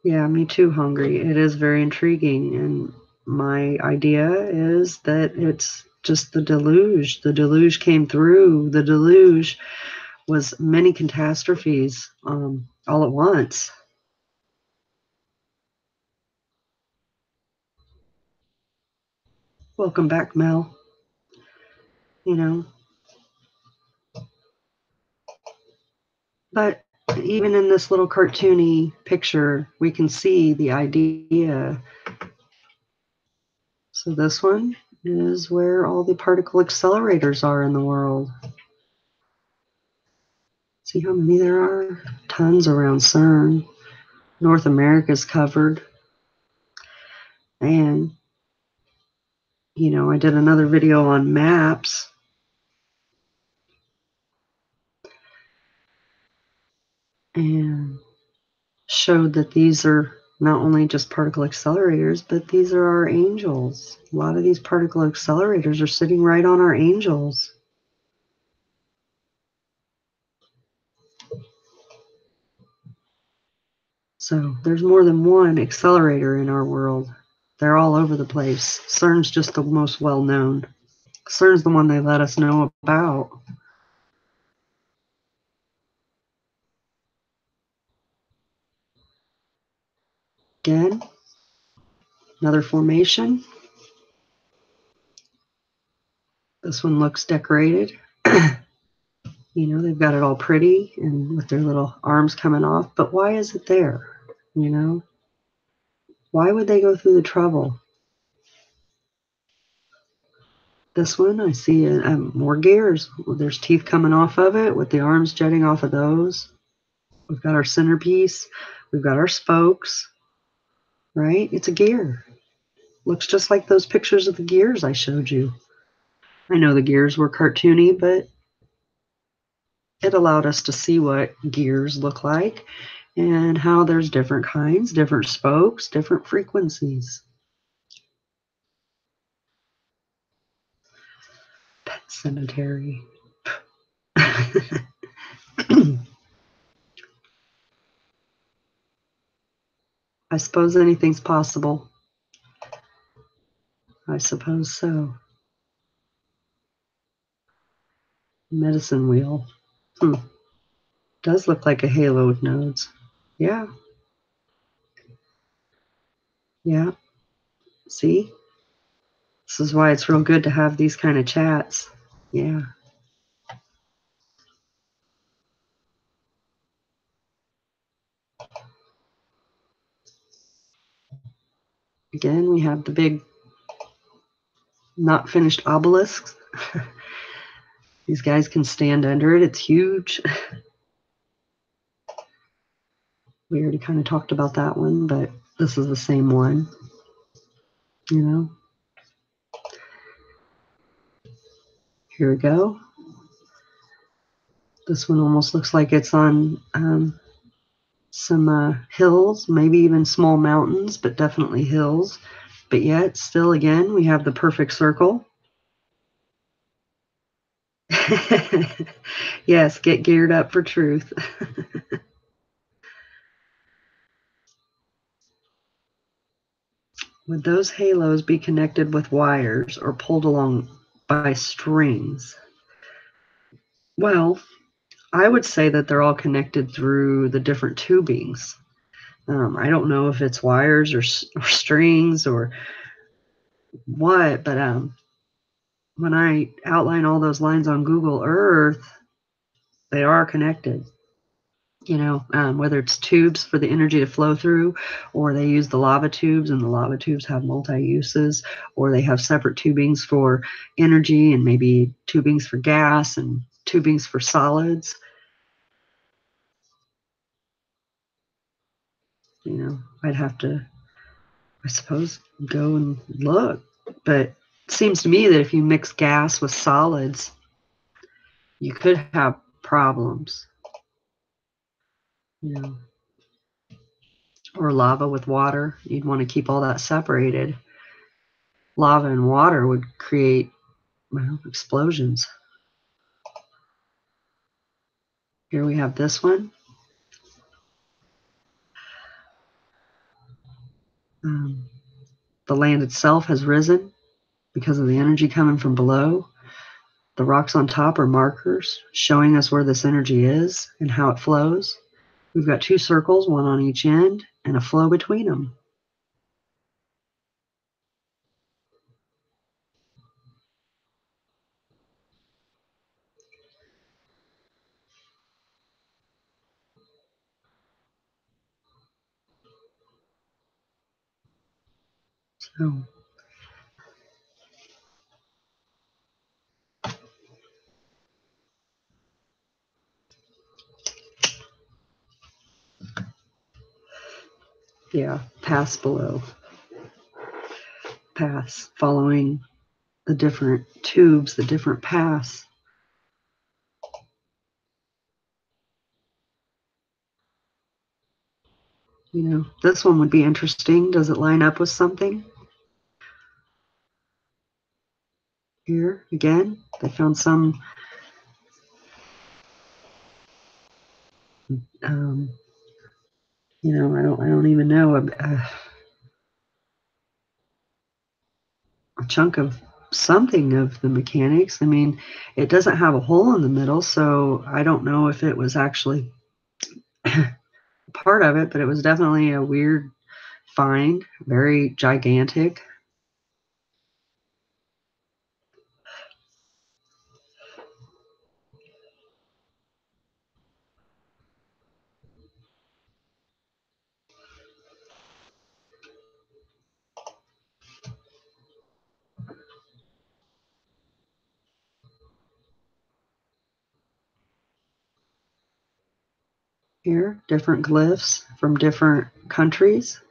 Yeah, me too, Hungry. It is very intriguing. And my idea is that it's just the deluge. The deluge came through. The deluge was many catastrophes all at once. Welcome back, Mel. You know, but even in this little cartoony picture, we can see the idea. So this one is where all the particle accelerators are in the world. See how many there are? Tons around CERN. North America is covered. And, you know, I did another video on maps. And showed that these are not only just particle accelerators, but these are our angels. A lot of these particle accelerators are sitting right on our angels. So there's more than one accelerator in our world. They're all over the place. CERN's just the most well-known. CERN's the one they let us know about. Again, another formation. This one looks decorated. You know, they've got it all pretty and with their little arms coming off. But why is it there? You know, why would they go through the trouble? This one, I see more gears. There's teeth coming off of it with the arms jutting off of those. We've got our centerpiece. We've got our spokes, right? It's a gear. Looks just like those pictures of the gears I showed you. I know the gears were cartoony, but it allowed us to see what gears look like and how there's different kinds, different spokes, different frequencies. Pet cemetery. I suppose anything's possible. I suppose so. Medicine wheel. Does look like a halo with nodes. Yeah. Yeah. See? This is why it's real good to have these kind of chats. Yeah. Again, we have the big not finished obelisks. These guys can stand under it. It's huge. We already kind of talked about that one, but this is the same one. You know? Here we go. This one almost looks like it's on some hills, maybe even small mountains, but definitely hills. But yet, still, again, we have the perfect circle. Yes, get geared up for truth. Would those halos be connected with wires or pulled along by strings? Well, I would say that they're all connected through the different tubings. I don't know if it's wires or strings or what, but when I outline all those lines on Google Earth, they are connected. You know, whether it's tubes for the energy to flow through, or they use the lava tubes, and the lava tubes have multi-uses, or they have separate tubings for energy and maybe tubings for gas and tubings for solids. You know, I'd have to, I suppose, go and look. But it seems to me that if you mix gas with solids, you could have problems. You know, or lava with water. You'd want to keep all that separated. Lava and water would create, well, explosions. Here we have this one. The land itself has risen because of the energy coming from below. The rocks on top are markers showing us where this energy is and how it flows. We've got two circles, one on each end, and a flow between them. So, yeah, pass below. Pass, following the different tubes, the different paths. You know, this one would be interesting. Does it line up with something? Here again, they found some you know, I don't even know a chunk of something of the mechanics. I mean, it doesn't have a hole in the middle, so I don't know if it was actually part of it, but it was definitely a weird find, very gigantic. Here, different glyphs from different countries,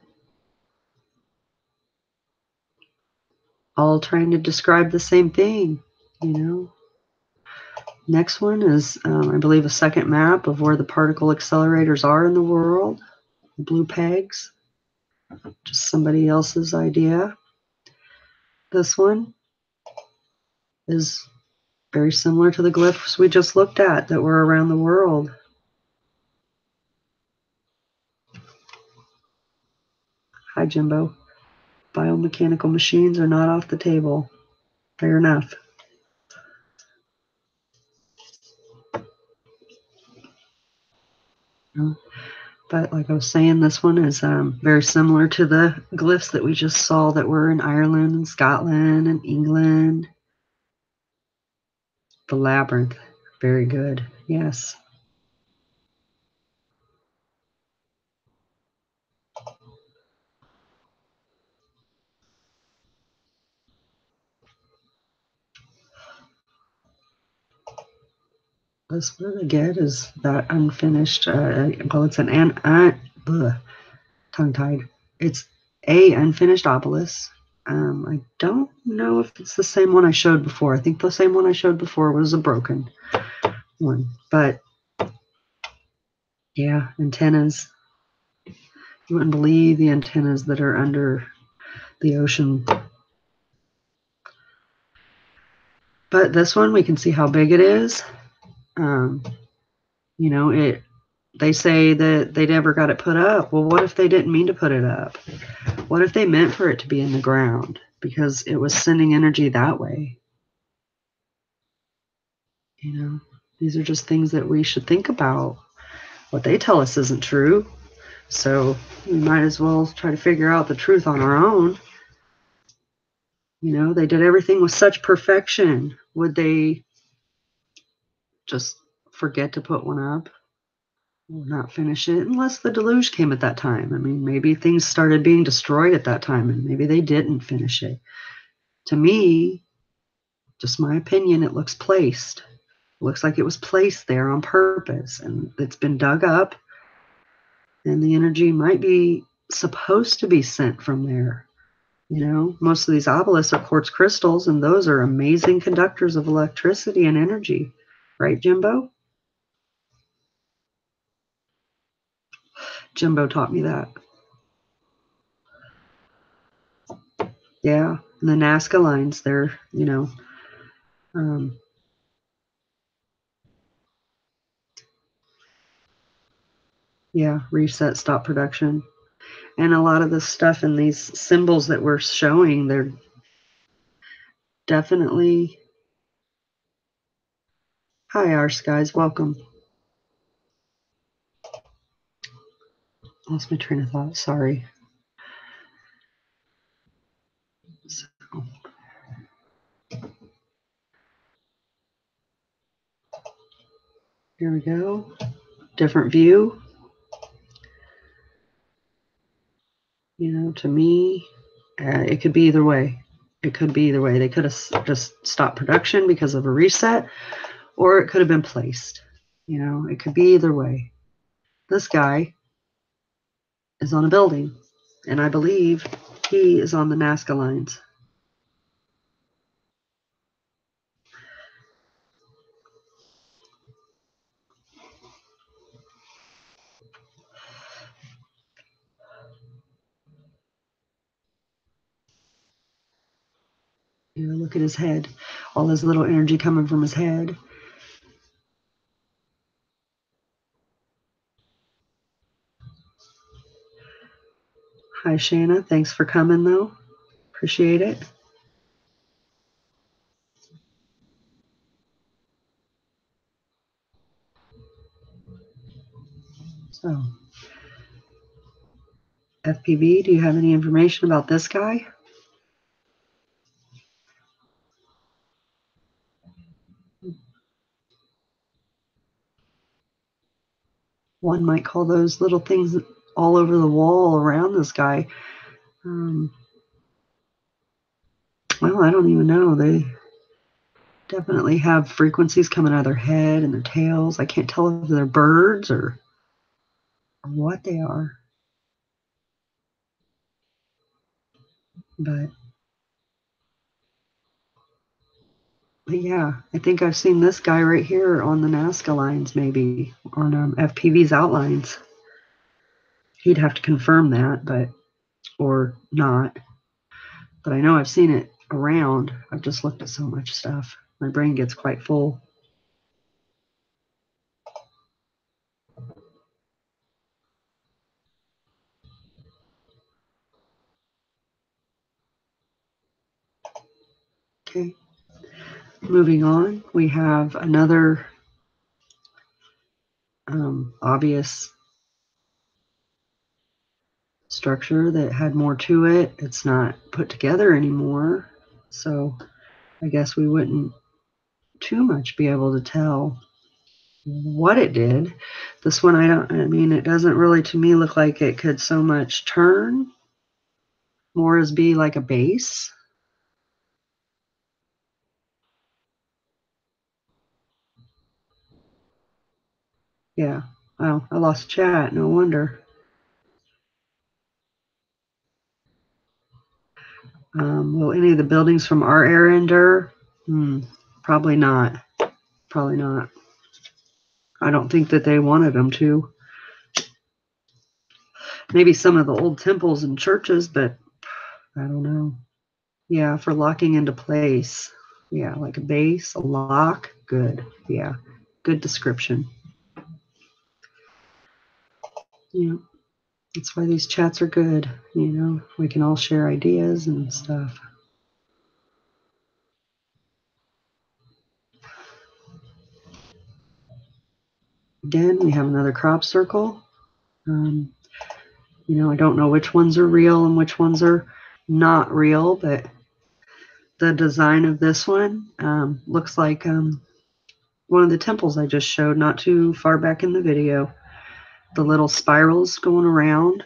all trying to describe the same thing, you know. Next one is, I believe, a second map of where the particle accelerators are in the world. Blue pegs, just somebody else's idea. This one is very similar to the glyphs we just looked at that were around the world. Hi, Jimbo. Biomechanical machines are not off the table. Fair enough. But like I was saying, this one is very similar to the glyphs that we just saw that were in Ireland and Scotland and England. The labyrinth, very good. Yes. This one again is that unfinished. Well, it's tongue-tied. It's a unfinished obelisk. I don't know if it's the same one I showed before. I think the same one I showed before was a broken one. But yeah, antennas. You wouldn't believe the antennas that are under the ocean. But this one, we can see how big it is. You know, they say that they never got it put up. Well, what if they didn't mean to put it up? What if they meant for it to be in the ground because it was sending energy that way? You know, these are just things that we should think about. What they tell us isn't true, so we might as well try to figure out the truth on our own. You know, they did everything with such perfection. Would they just forget to put one up? Not finish it unless the deluge came at that time. I mean, maybe things started being destroyed at that time and maybe they didn't finish it. To me, just my opinion, it looks placed. It looks like it was placed there on purpose and it's been dug up and the energy might be supposed to be sent from there. You know, most of these obelisks are quartz crystals and those are amazing conductors of electricity and energy. Right, Jimbo? Jimbo taught me that. Yeah, and the Nazca lines, they're, yeah, reset, stop production. And a lot of the stuff in these symbols that we're showing, they're definitely... Hi, our skies, welcome. Lost my train of thought, sorry. So, here we go. Different view. To me, it could be either way. It could be either way. They could have just stopped production because of a reset, or it could have been placed. It could be either way. This guy is on a building, and I believe he is on the Nazca lines. Look at his head. All this little energy coming from his head. Hi, Shanna. Thanks for coming, though. Appreciate it. So, FPV, do you have any information about this guy? One might call those little things all over the wall around this guy. Well, I don't even know. They definitely have frequencies coming out of their head and their tails. I can't tell if they're birds or what they are. But yeah, I think I've seen this guy right here on the Nazca lines, maybe on FPV's outlines. He'd have to confirm that, or not. But I know I've seen it around. I've just looked at so much stuff. My brain gets quite full. Okay. Moving on, we have another obvious structure that had more to it. It's not put together anymore, so I guess we wouldn't too much be able to tell what it did. This one, it doesn't really to me look like it could so much turn, more as be like a base. Yeah. Oh, I lost chat. No wonder. Will any of the buildings from our era endure? Probably not. Probably not. I don't think that they wanted them to. Maybe some of the old temples and churches, but I don't know. Yeah, for locking into place. Yeah, like a base, a lock. Good. Yeah, good description. Yeah, that's why these chats are good. We can all share ideas and stuff. Again, we have another crop circle. I don't know which ones are real and which ones are not real, but the design of this one looks like one of the temples I just showed not too far back in the video. The little spirals going around.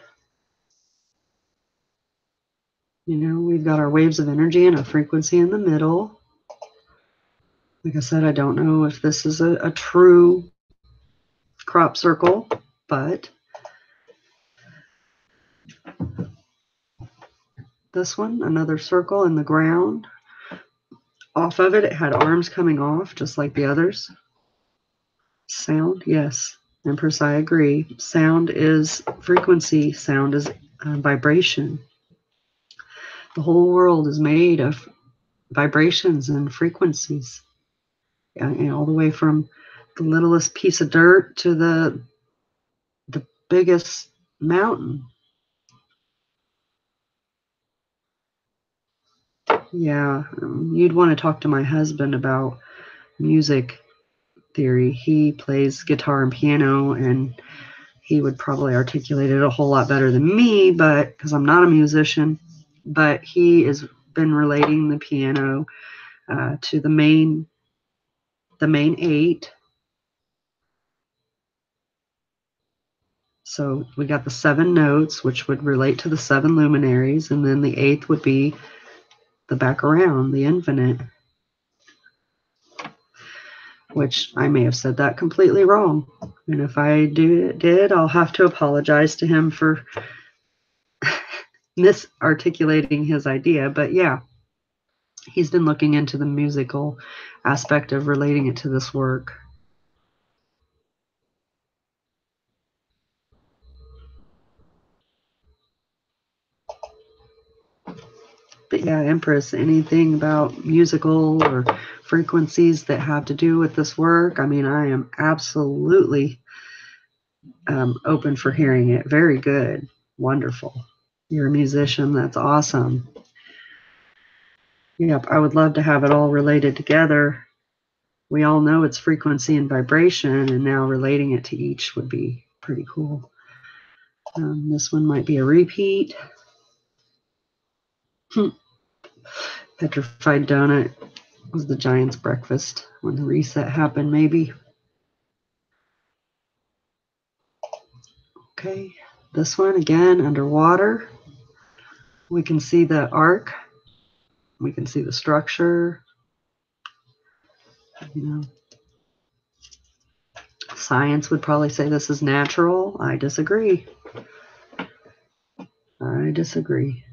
We've got our waves of energy and a frequency in the middle. Like I said, I don't know if this is a true crop circle, but this one, another circle in the ground. Off of it, it had arms coming off, just like the others. Sound, yes. Empress, I agree. Sound is frequency. Sound is vibration. The whole world is made of vibrations and frequencies, and all the way from the littlest piece of dirt to the biggest mountain. Yeah, you'd want to talk to my husband about music theory. He plays guitar and piano, and he would probably articulate it a whole lot better than me, but because I'm not a musician. But he has been relating the piano to the main eight. So we got the 7 notes, which would relate to the 7 luminaries, and then the 8th would be the back around, the infinite, which I may have said that completely wrong. And if I did, I'll have to apologize to him for misarticulating his idea. But yeah, he's been looking into the musical aspect of relating it to this work. But yeah, Empress, anything about musical or frequencies that have to do with this work, I mean, I am absolutely open for hearing it. Very good. Wonderful. You're a musician. That's awesome. Yep, I would love to have it all related together. We all know it's frequency and vibration, and now relating it to each would be pretty cool. This one might be a repeat. Petrified Donut was the Giant's breakfast when the reset happened, maybe. Okay, this one again, underwater. We can see the arc. We can see the structure. You know, science would probably say this is natural. I disagree. I disagree.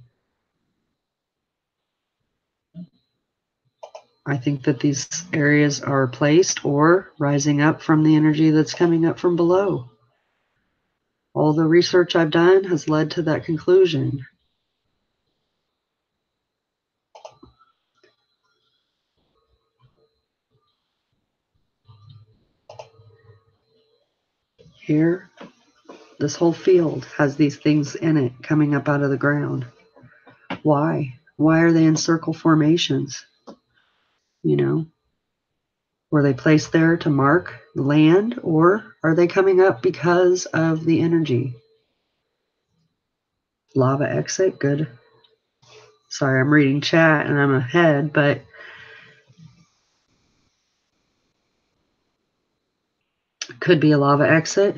I think that these areas are placed or rising up from the energy that's coming up from below. All the research I've done has led to that conclusion. Here, this whole field has these things in it coming up out of the ground. Why? Why are they in circle formations? You know, were they placed there to mark the land, or are they coming up because of the energy? Lava exit, good. Sorry, I'm reading chat and I'm ahead, but could be a lava exit.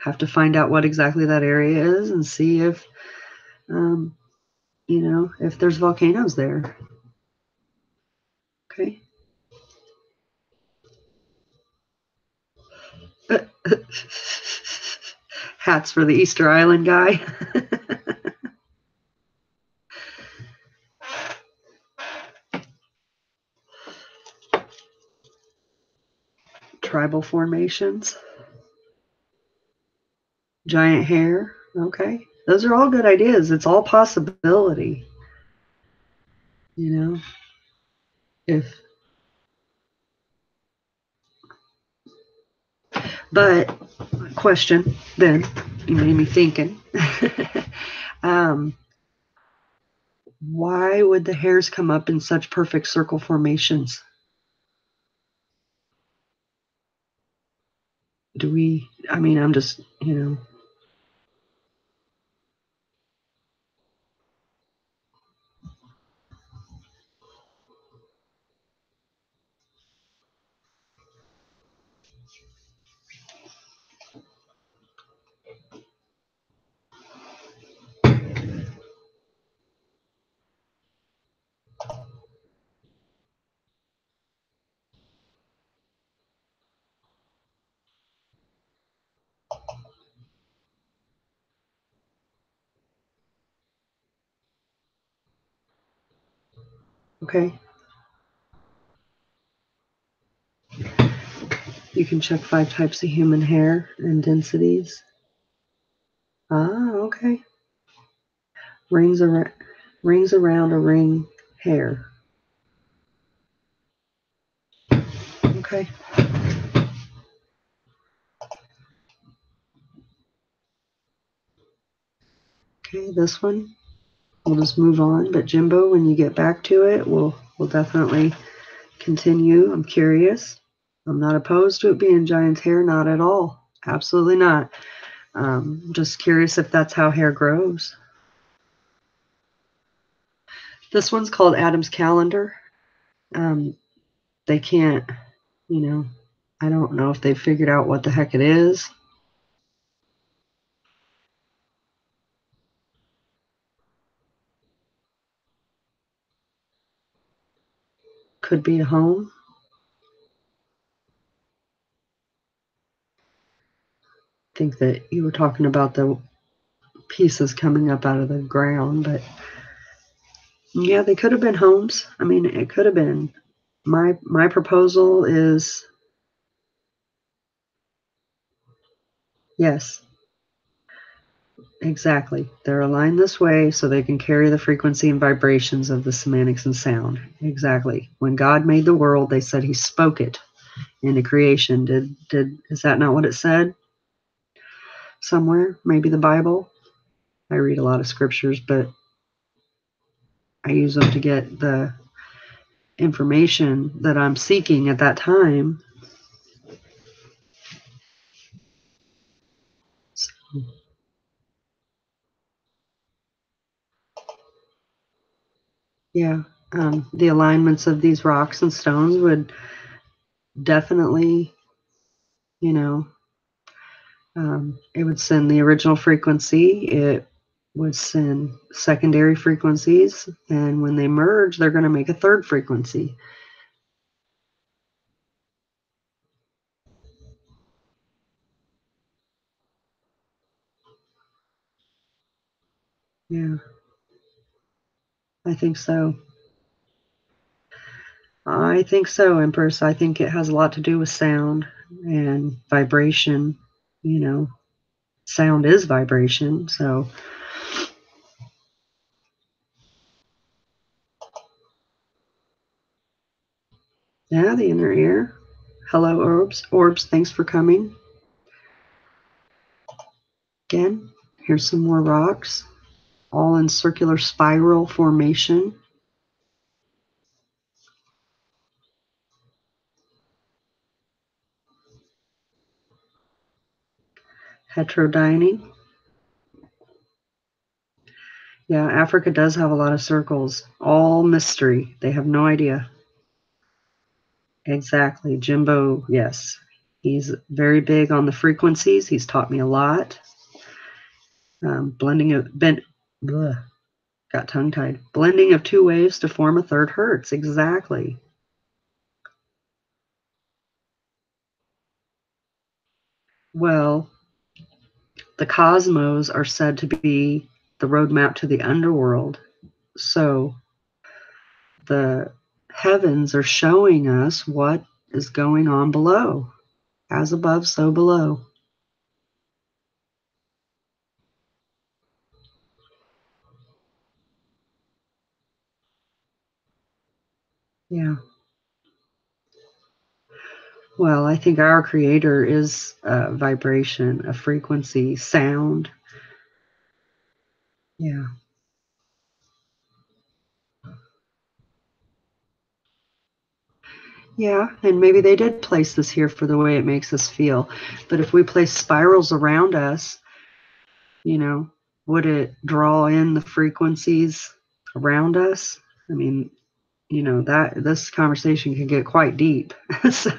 Have to find out what exactly that area is and see if, you know, if there's volcanoes there. Okay. Hats for the Easter Island guy. Tribal formations. Giant hair. Okay. Those are all good ideas. It's all possibility. You know, if, but question then, you made me thinking. Why would the hairs come up in such perfect circle formations? I mean, I'm just, you know. Okay. You can check 5 types of human hair and densities. Ah, okay. Rings around. Rings around a ring hair. Okay. Okay, this one. We'll just move on. But Jimbo, when you get back to it, we'll definitely continue. I'm curious. I'm not opposed to it being giant's hair, not at all. Absolutely not. Just curious if that's how hair grows. This one's called Adam's Calendar. They can't, you know, I don't know if they've figured out what the heck it is. Could be a home. I think that you were talking about the pieces coming up out of the ground, but yeah, they could have been homes. I mean, it could have been. My proposal is yes, exactly. They're aligned this way so they can carry the frequency and vibrations of the semantics and sound. Exactly. When God made the world, they said he spoke it into creation. Did is that not what it said? Somewhere? Maybe the Bible? I read a lot of scriptures, but I use them to get the information that I'm seeking at that time. So, yeah, the alignments of these rocks and stones would definitely, you know, it would send the original frequency. It would send secondary frequencies, and when they merge, they're going to make a third frequency. Yeah, I think so. I think so, Empress. I think it has a lot to do with sound and vibration. You know, sound is vibration. So, yeah, the inner ear. Hello, Orbs. Orbs, thanks for coming. Again, here's some more rocks, all in circular spiral formation. Heterodyning. Yeah, Africa does have a lot of circles. All mystery. They have no idea. Exactly. Jimbo, yes. He's very big on the frequencies. He's taught me a lot. Blending of got tongue tied. Blending of two waves to form a third hertz. Exactly. Well, the cosmos are said to be the roadmap to the underworld. So the heavens are showing us what is going on below. As above, so below. Yeah. Well, I think our creator is a vibration, a frequency, sound. Yeah. Yeah. And maybe they did place this here for the way it makes us feel. But if we place spirals around us, you know, would it draw in the frequencies around us? I mean, that this conversation can get quite deep. So,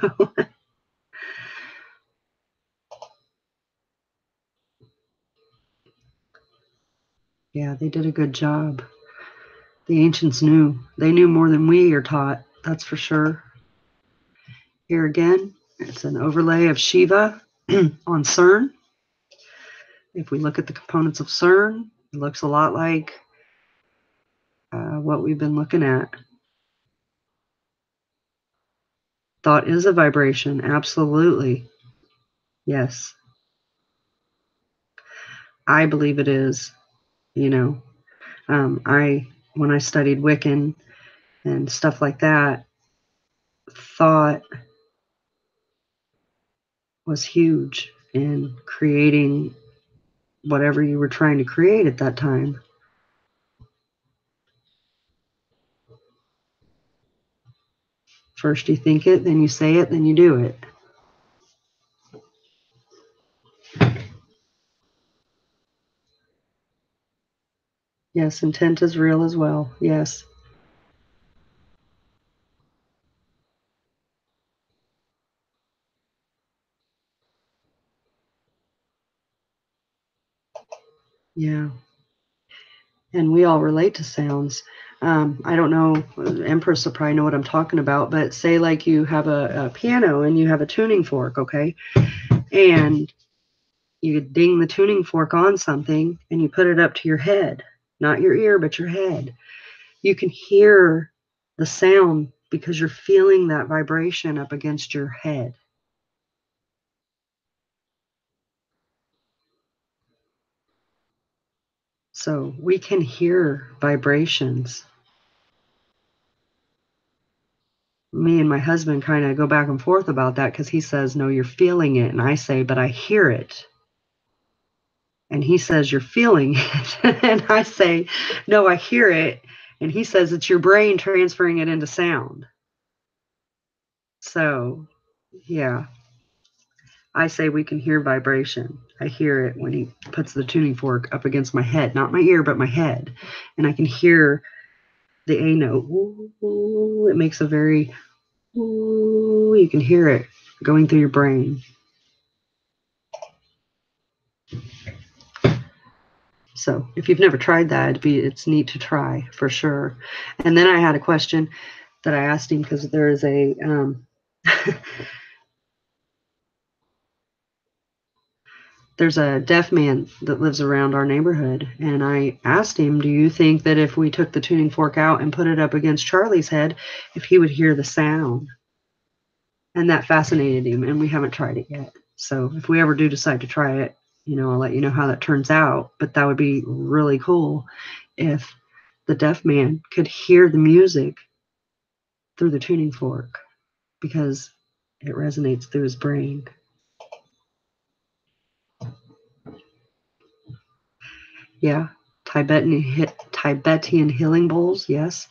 yeah, they did a good job. The ancients knew. They knew more than we are taught. That's for sure. Here again, it's an overlay of Shiva on CERN. If we look at the components of CERN, it looks a lot like what we've been looking at. Thought is a vibration, absolutely. Yes, I believe it is. You know, I when I studied Wiccan and stuff like that, thought was huge in creating whatever you were trying to create at that time. First you think it, then you say it, then you do it. Yes, intent is real as well. Yes. Yeah. And we all relate to sounds. I don't know, Empress will probably know what I'm talking about, but say like you have a piano and you have a tuning fork, okay? And you ding the tuning fork on something and you put it up to your head, not your ear, but your head. You can hear the sound because you're feeling that vibration up against your head. So we can hear vibrations. Me and my husband kind of go back and forth about that because he says, no, you're feeling it. And I say, but I hear it. And he says, you're feeling it. And I say, no, I hear it. And he says, it's your brain transferring it into sound. So, yeah, I say we can hear vibration. I hear it when he puts the tuning fork up against my head, not my ear, but my head. And I can hear the A note. Ooh, it makes a very, ooh, you can hear it going through your brain. So if you've never tried that, it's neat to try for sure. And then I had a question that I asked him because there is a there's a deaf man that lives around our neighborhood, and I asked him, do you think that if we took the tuning fork out and put it up against Charlie's head, if he would hear the sound? And that fascinated him, and we haven't tried it yet. So if we ever do decide to try it, I'll let you know how that turns out. But that would be really cool if the deaf man could hear the music through the tuning fork because it resonates through his brain. Yeah, Tibetan healing bowls. Yes,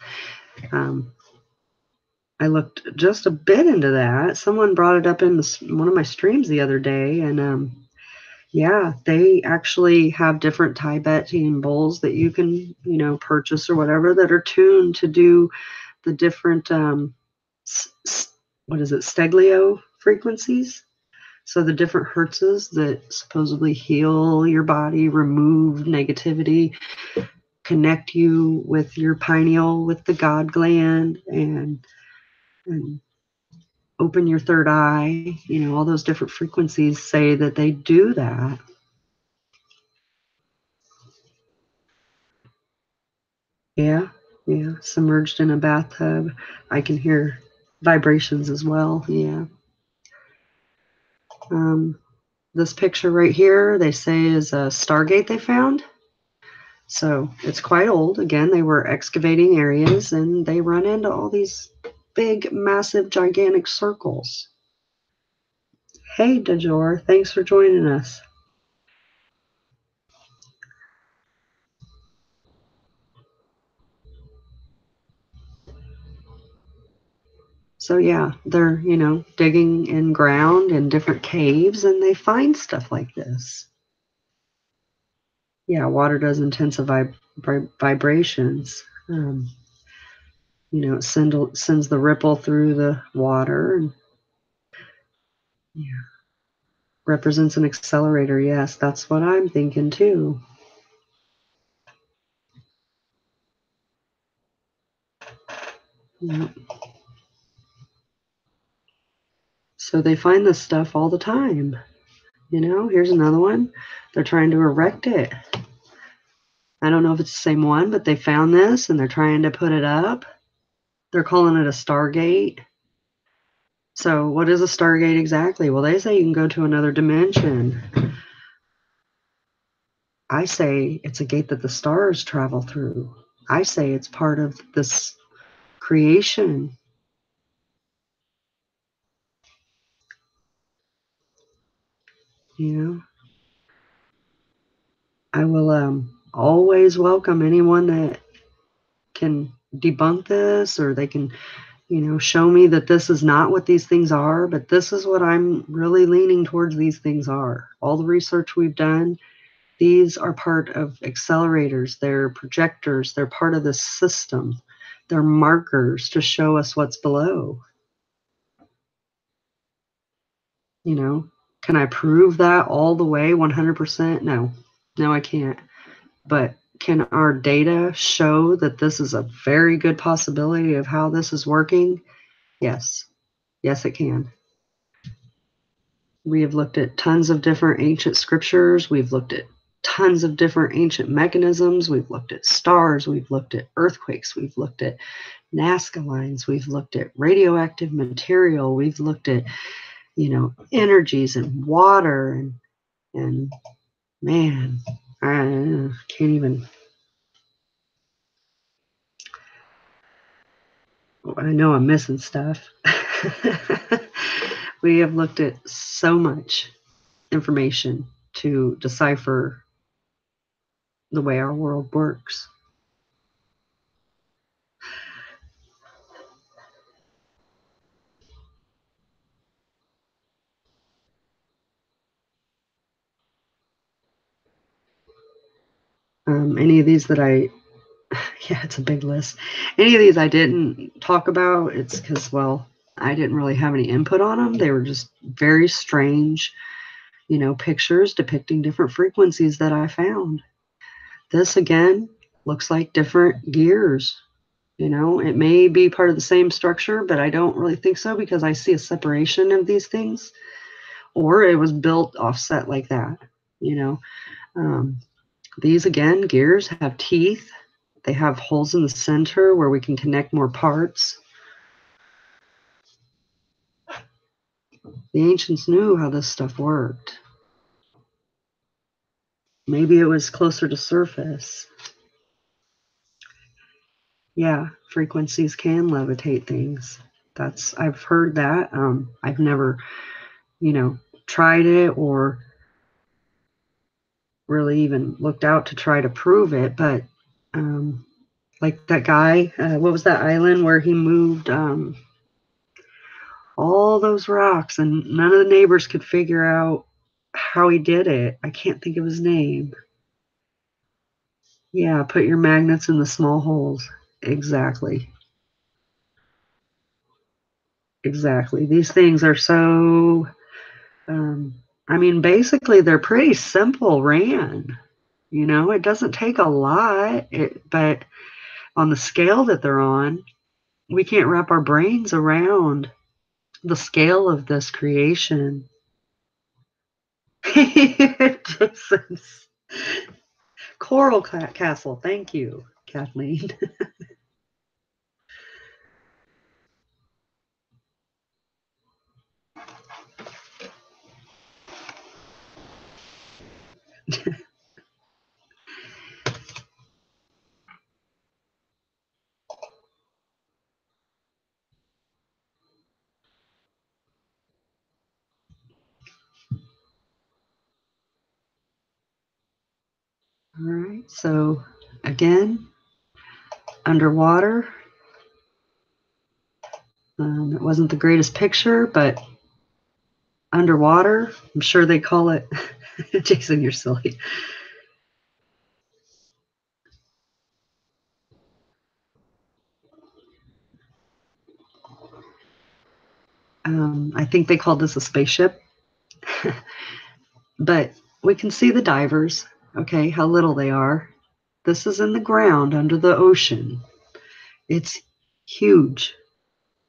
I looked just a bit into that. Someone brought it up in one of my streams the other day, and yeah, they actually have different Tibetan bowls that you can, purchase or whatever that are tuned to do the different what is it, Steglio frequencies. So the different hertzes that supposedly heal your body, remove negativity, connect you with your pineal, with the God gland, and open your third eye. All those different frequencies say that they do that. Yeah, yeah. Submerged in a bathtub, I can hear vibrations as well. Yeah. This picture right here, they say is a Stargate they found. So it's quite old. Again, they were excavating areas and they run into all these big, massive, gigantic circles. Hey, Dajor, thanks for joining us. So yeah, they're, digging in ground in different caves and they find stuff like this. Yeah, water does intensive vibrations. It sends the ripple through the water and yeah, represents an accelerator. Yes, that's what I'm thinking too. Yeah. So they find this stuff all the time. Here's another one. They're trying to erect it. I don't know if it's the same one, but they found this and they're trying to put it up. They're calling it a Stargate. So what is a Stargate exactly? Well, they say you can go to another dimension. I say it's a gate that the stars travel through. I say it's part of this creation. You know, I will always welcome anyone that can debunk this, or they can, show me that this is not what these things are, but this is what I'm really leaning towards these things are. All the research we've done, these are part of accelerators, they're projectors, they're part of the system. They're markers to show us what's below. Can I prove that all the way 100%? No, I can't. But can our data show that this is a very good possibility of how this is working? Yes. Yes, it can. We have looked at tons of different ancient scriptures. We've looked at tons of different ancient mechanisms. We've looked at stars. We've looked at earthquakes. We've looked at Nazca lines. We've looked at radioactive material. We've looked at, energies and water and man, I can't even. I know I'm missing stuff. We have looked at so much information to decipher the way our world works. Any of these that yeah, it's a big list. Any of these I didn't talk about, it's because, well, I didn't really have any input on them. They were just very strange, pictures depicting different frequencies that I found. This, again, looks like different gears. It may be part of the same structure, but I don't really think so because I see a separation of these things, or it was built offset like that. These, again, gears have teeth. They have holes in the center where we can connect more parts. The ancients knew how this stuff worked. Maybe it was closer to surface. Yeah, frequencies can levitate things. I've heard that. I've never, tried it or really even looked out to try to prove it. But like that guy, what was that island where he moved all those rocks and none of the neighbors could figure out how he did it? I can't think of his name. Yeah, put your magnets in the small holes. Exactly. Exactly. These things are so, basically they're pretty simple ran. It doesn't take a lot, but on the scale that they're on, we can't wrap our brains around the scale of this creation. Jason's Coral Castle. Thank you, Kathleen. All right, so again, underwater. It wasn't the greatest picture, but underwater, I'm sure they call it. Jason, you're silly. I think they called this a spaceship. But we can see the divers, okay, how little they are. This is in the ground under the ocean. It's huge.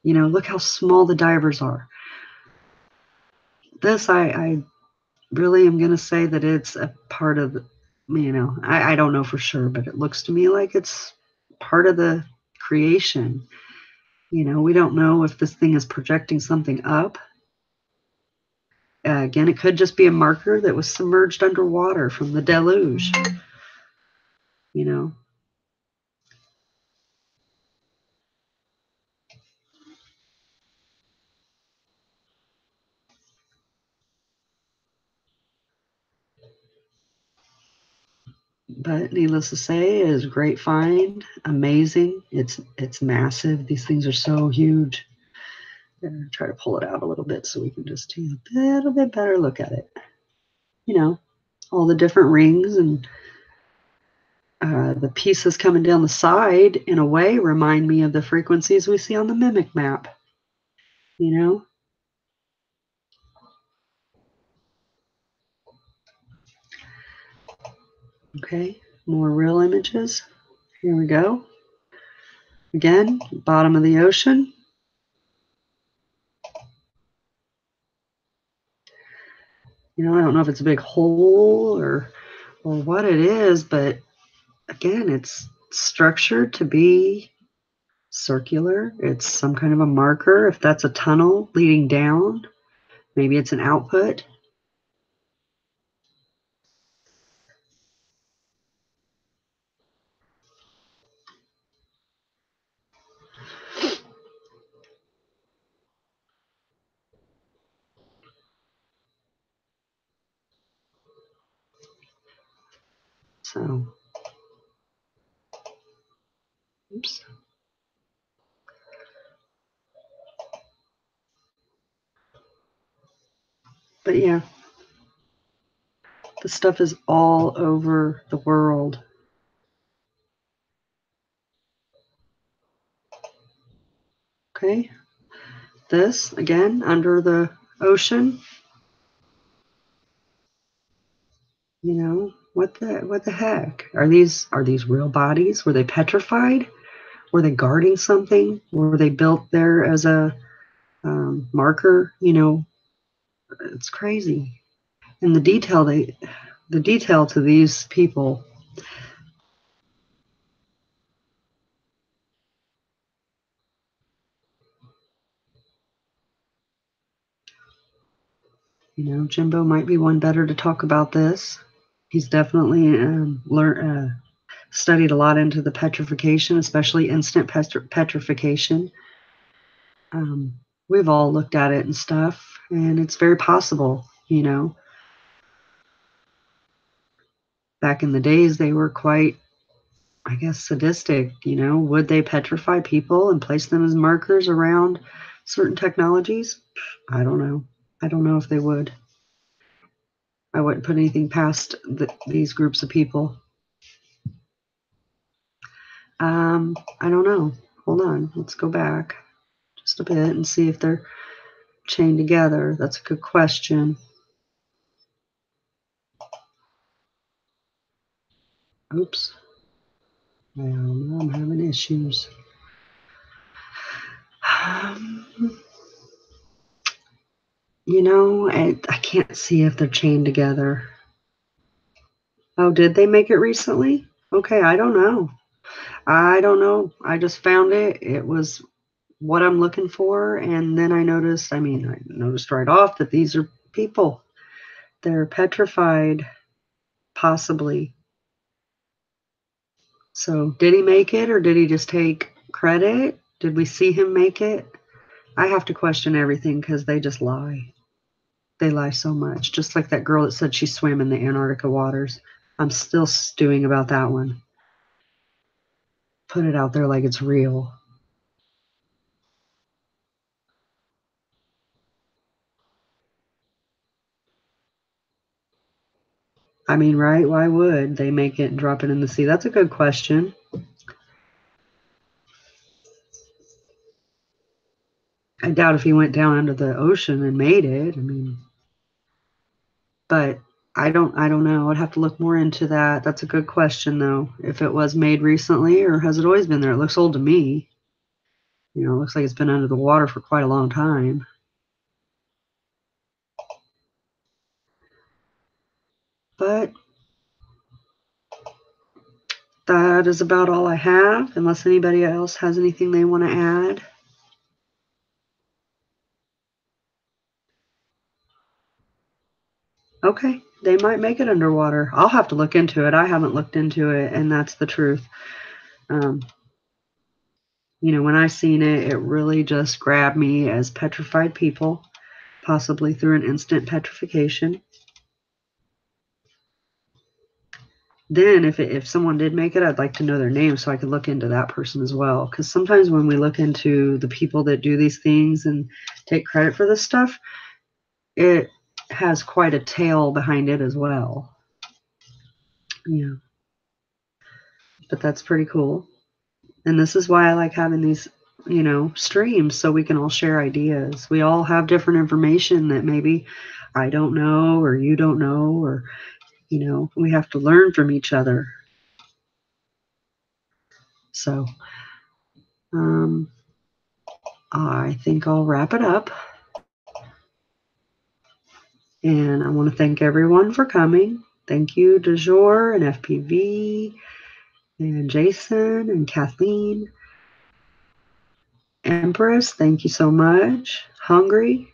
Look how small the divers are. This, I really am going to say that it's a part of the, I don't know for sure, but it looks to me like it's part of the creation. We don't know if this thing is projecting something up. Again, it could just be a marker that was submerged underwater from the deluge. But needless to say, it is a great find. Amazing. It's massive. These things are so huge. I'm going to try to pull it out a little bit so we can just take a little bit better look at it. You know, all the different rings and the pieces coming down the side, in a way, remind me of the frequencies we see on the Mimic map. You know? Okay, more real images. Here we go. Again, bottom of the ocean. You know, I don't know if it's a big hole or what it is, but again, it's structured to be circular. It's some kind of a marker. If that's a tunnel leading down, maybe it's an output. So, oops. But yeah, the stuff is all over the world. Okay, this again under the ocean. You know, what the heck? Are these real bodies? Were they petrified? Were they guarding something? Were they built there as a marker? You know, it's crazy. And the detail to these people. You know, Jimbo might be one better to talk about this. He's definitely studied a lot into the petrification, especially instant petrification. We've all looked at it and stuff, and it's very possible, you know. Back in the days, they were quite, I guess, sadistic, you know. Would they petrify people and place them as markers around certain technologies? I don't know. I don't know if they would. I wouldn't put anything past these groups of people. I don't know. Hold on. Let's go back just a bit and see if they're chained together. That's a good question. Oops. Well, I'm having issues. Um, you know, I can't see if they're chained together. Oh, did they make it recently? Okay, I don't know. I don't know. I just found it. It was what I'm looking for. And then I noticed right off that these are people. They're petrified, possibly. So did he make it or did he just take credit? Did we see him make it? I have to question everything because they just lie. They lie so much. Just like that girl that said she swam in the Antarctica waters. I'm still stewing about that one. Put it out there like it's real. I mean, right? Why would they make it and drop it in the sea? That's a good question. I doubt if he went down under the ocean and made it. I mean, but I don't know. I'd have to look more into that. That's a good question though. If it was made recently or has it always been there? It looks old to me. You know, it looks like it's been under the water for quite a long time. But that is about all I have, unless anybody else has anything they want to add. Okay, they might make it underwater. I'll have to look into it. I haven't looked into it, and that's the truth. Um, you know, when I seen it, it really just grabbed me as petrified people, possibly through an instant petrification. then if someone did make it, I'd like to know their name so I could look into that person as well. Because sometimes when we look into the people that do these things and take credit for this stuff, it has quite a tale behind it as well. Yeah. But that's pretty cool. And this is why I like having these, streams so we can all share ideas. We all have different information that maybe I don't know or you don't know, or, we have to learn from each other. So I think I'll wrap it up. And I want to thank everyone for coming. Thank you, DeJour and FPV and Jason and Kathleen. Empress, thank you so much. Hungry,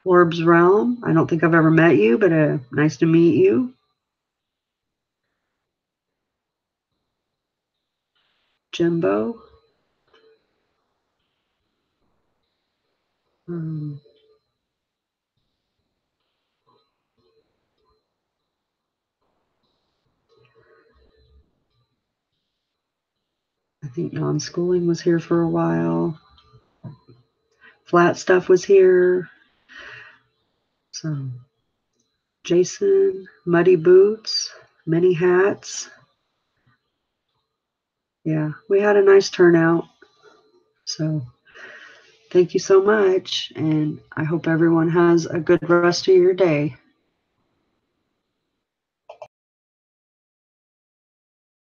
Orbs Realm, I don't think I've ever met you, but nice to meet you. Jimbo. I think non-schooling was here for a while. Flat Stuff was here. So, Jason, Muddy Boots, Many Hats. Yeah, we had a nice turnout. So, thank you so much. And I hope everyone has a good rest of your day.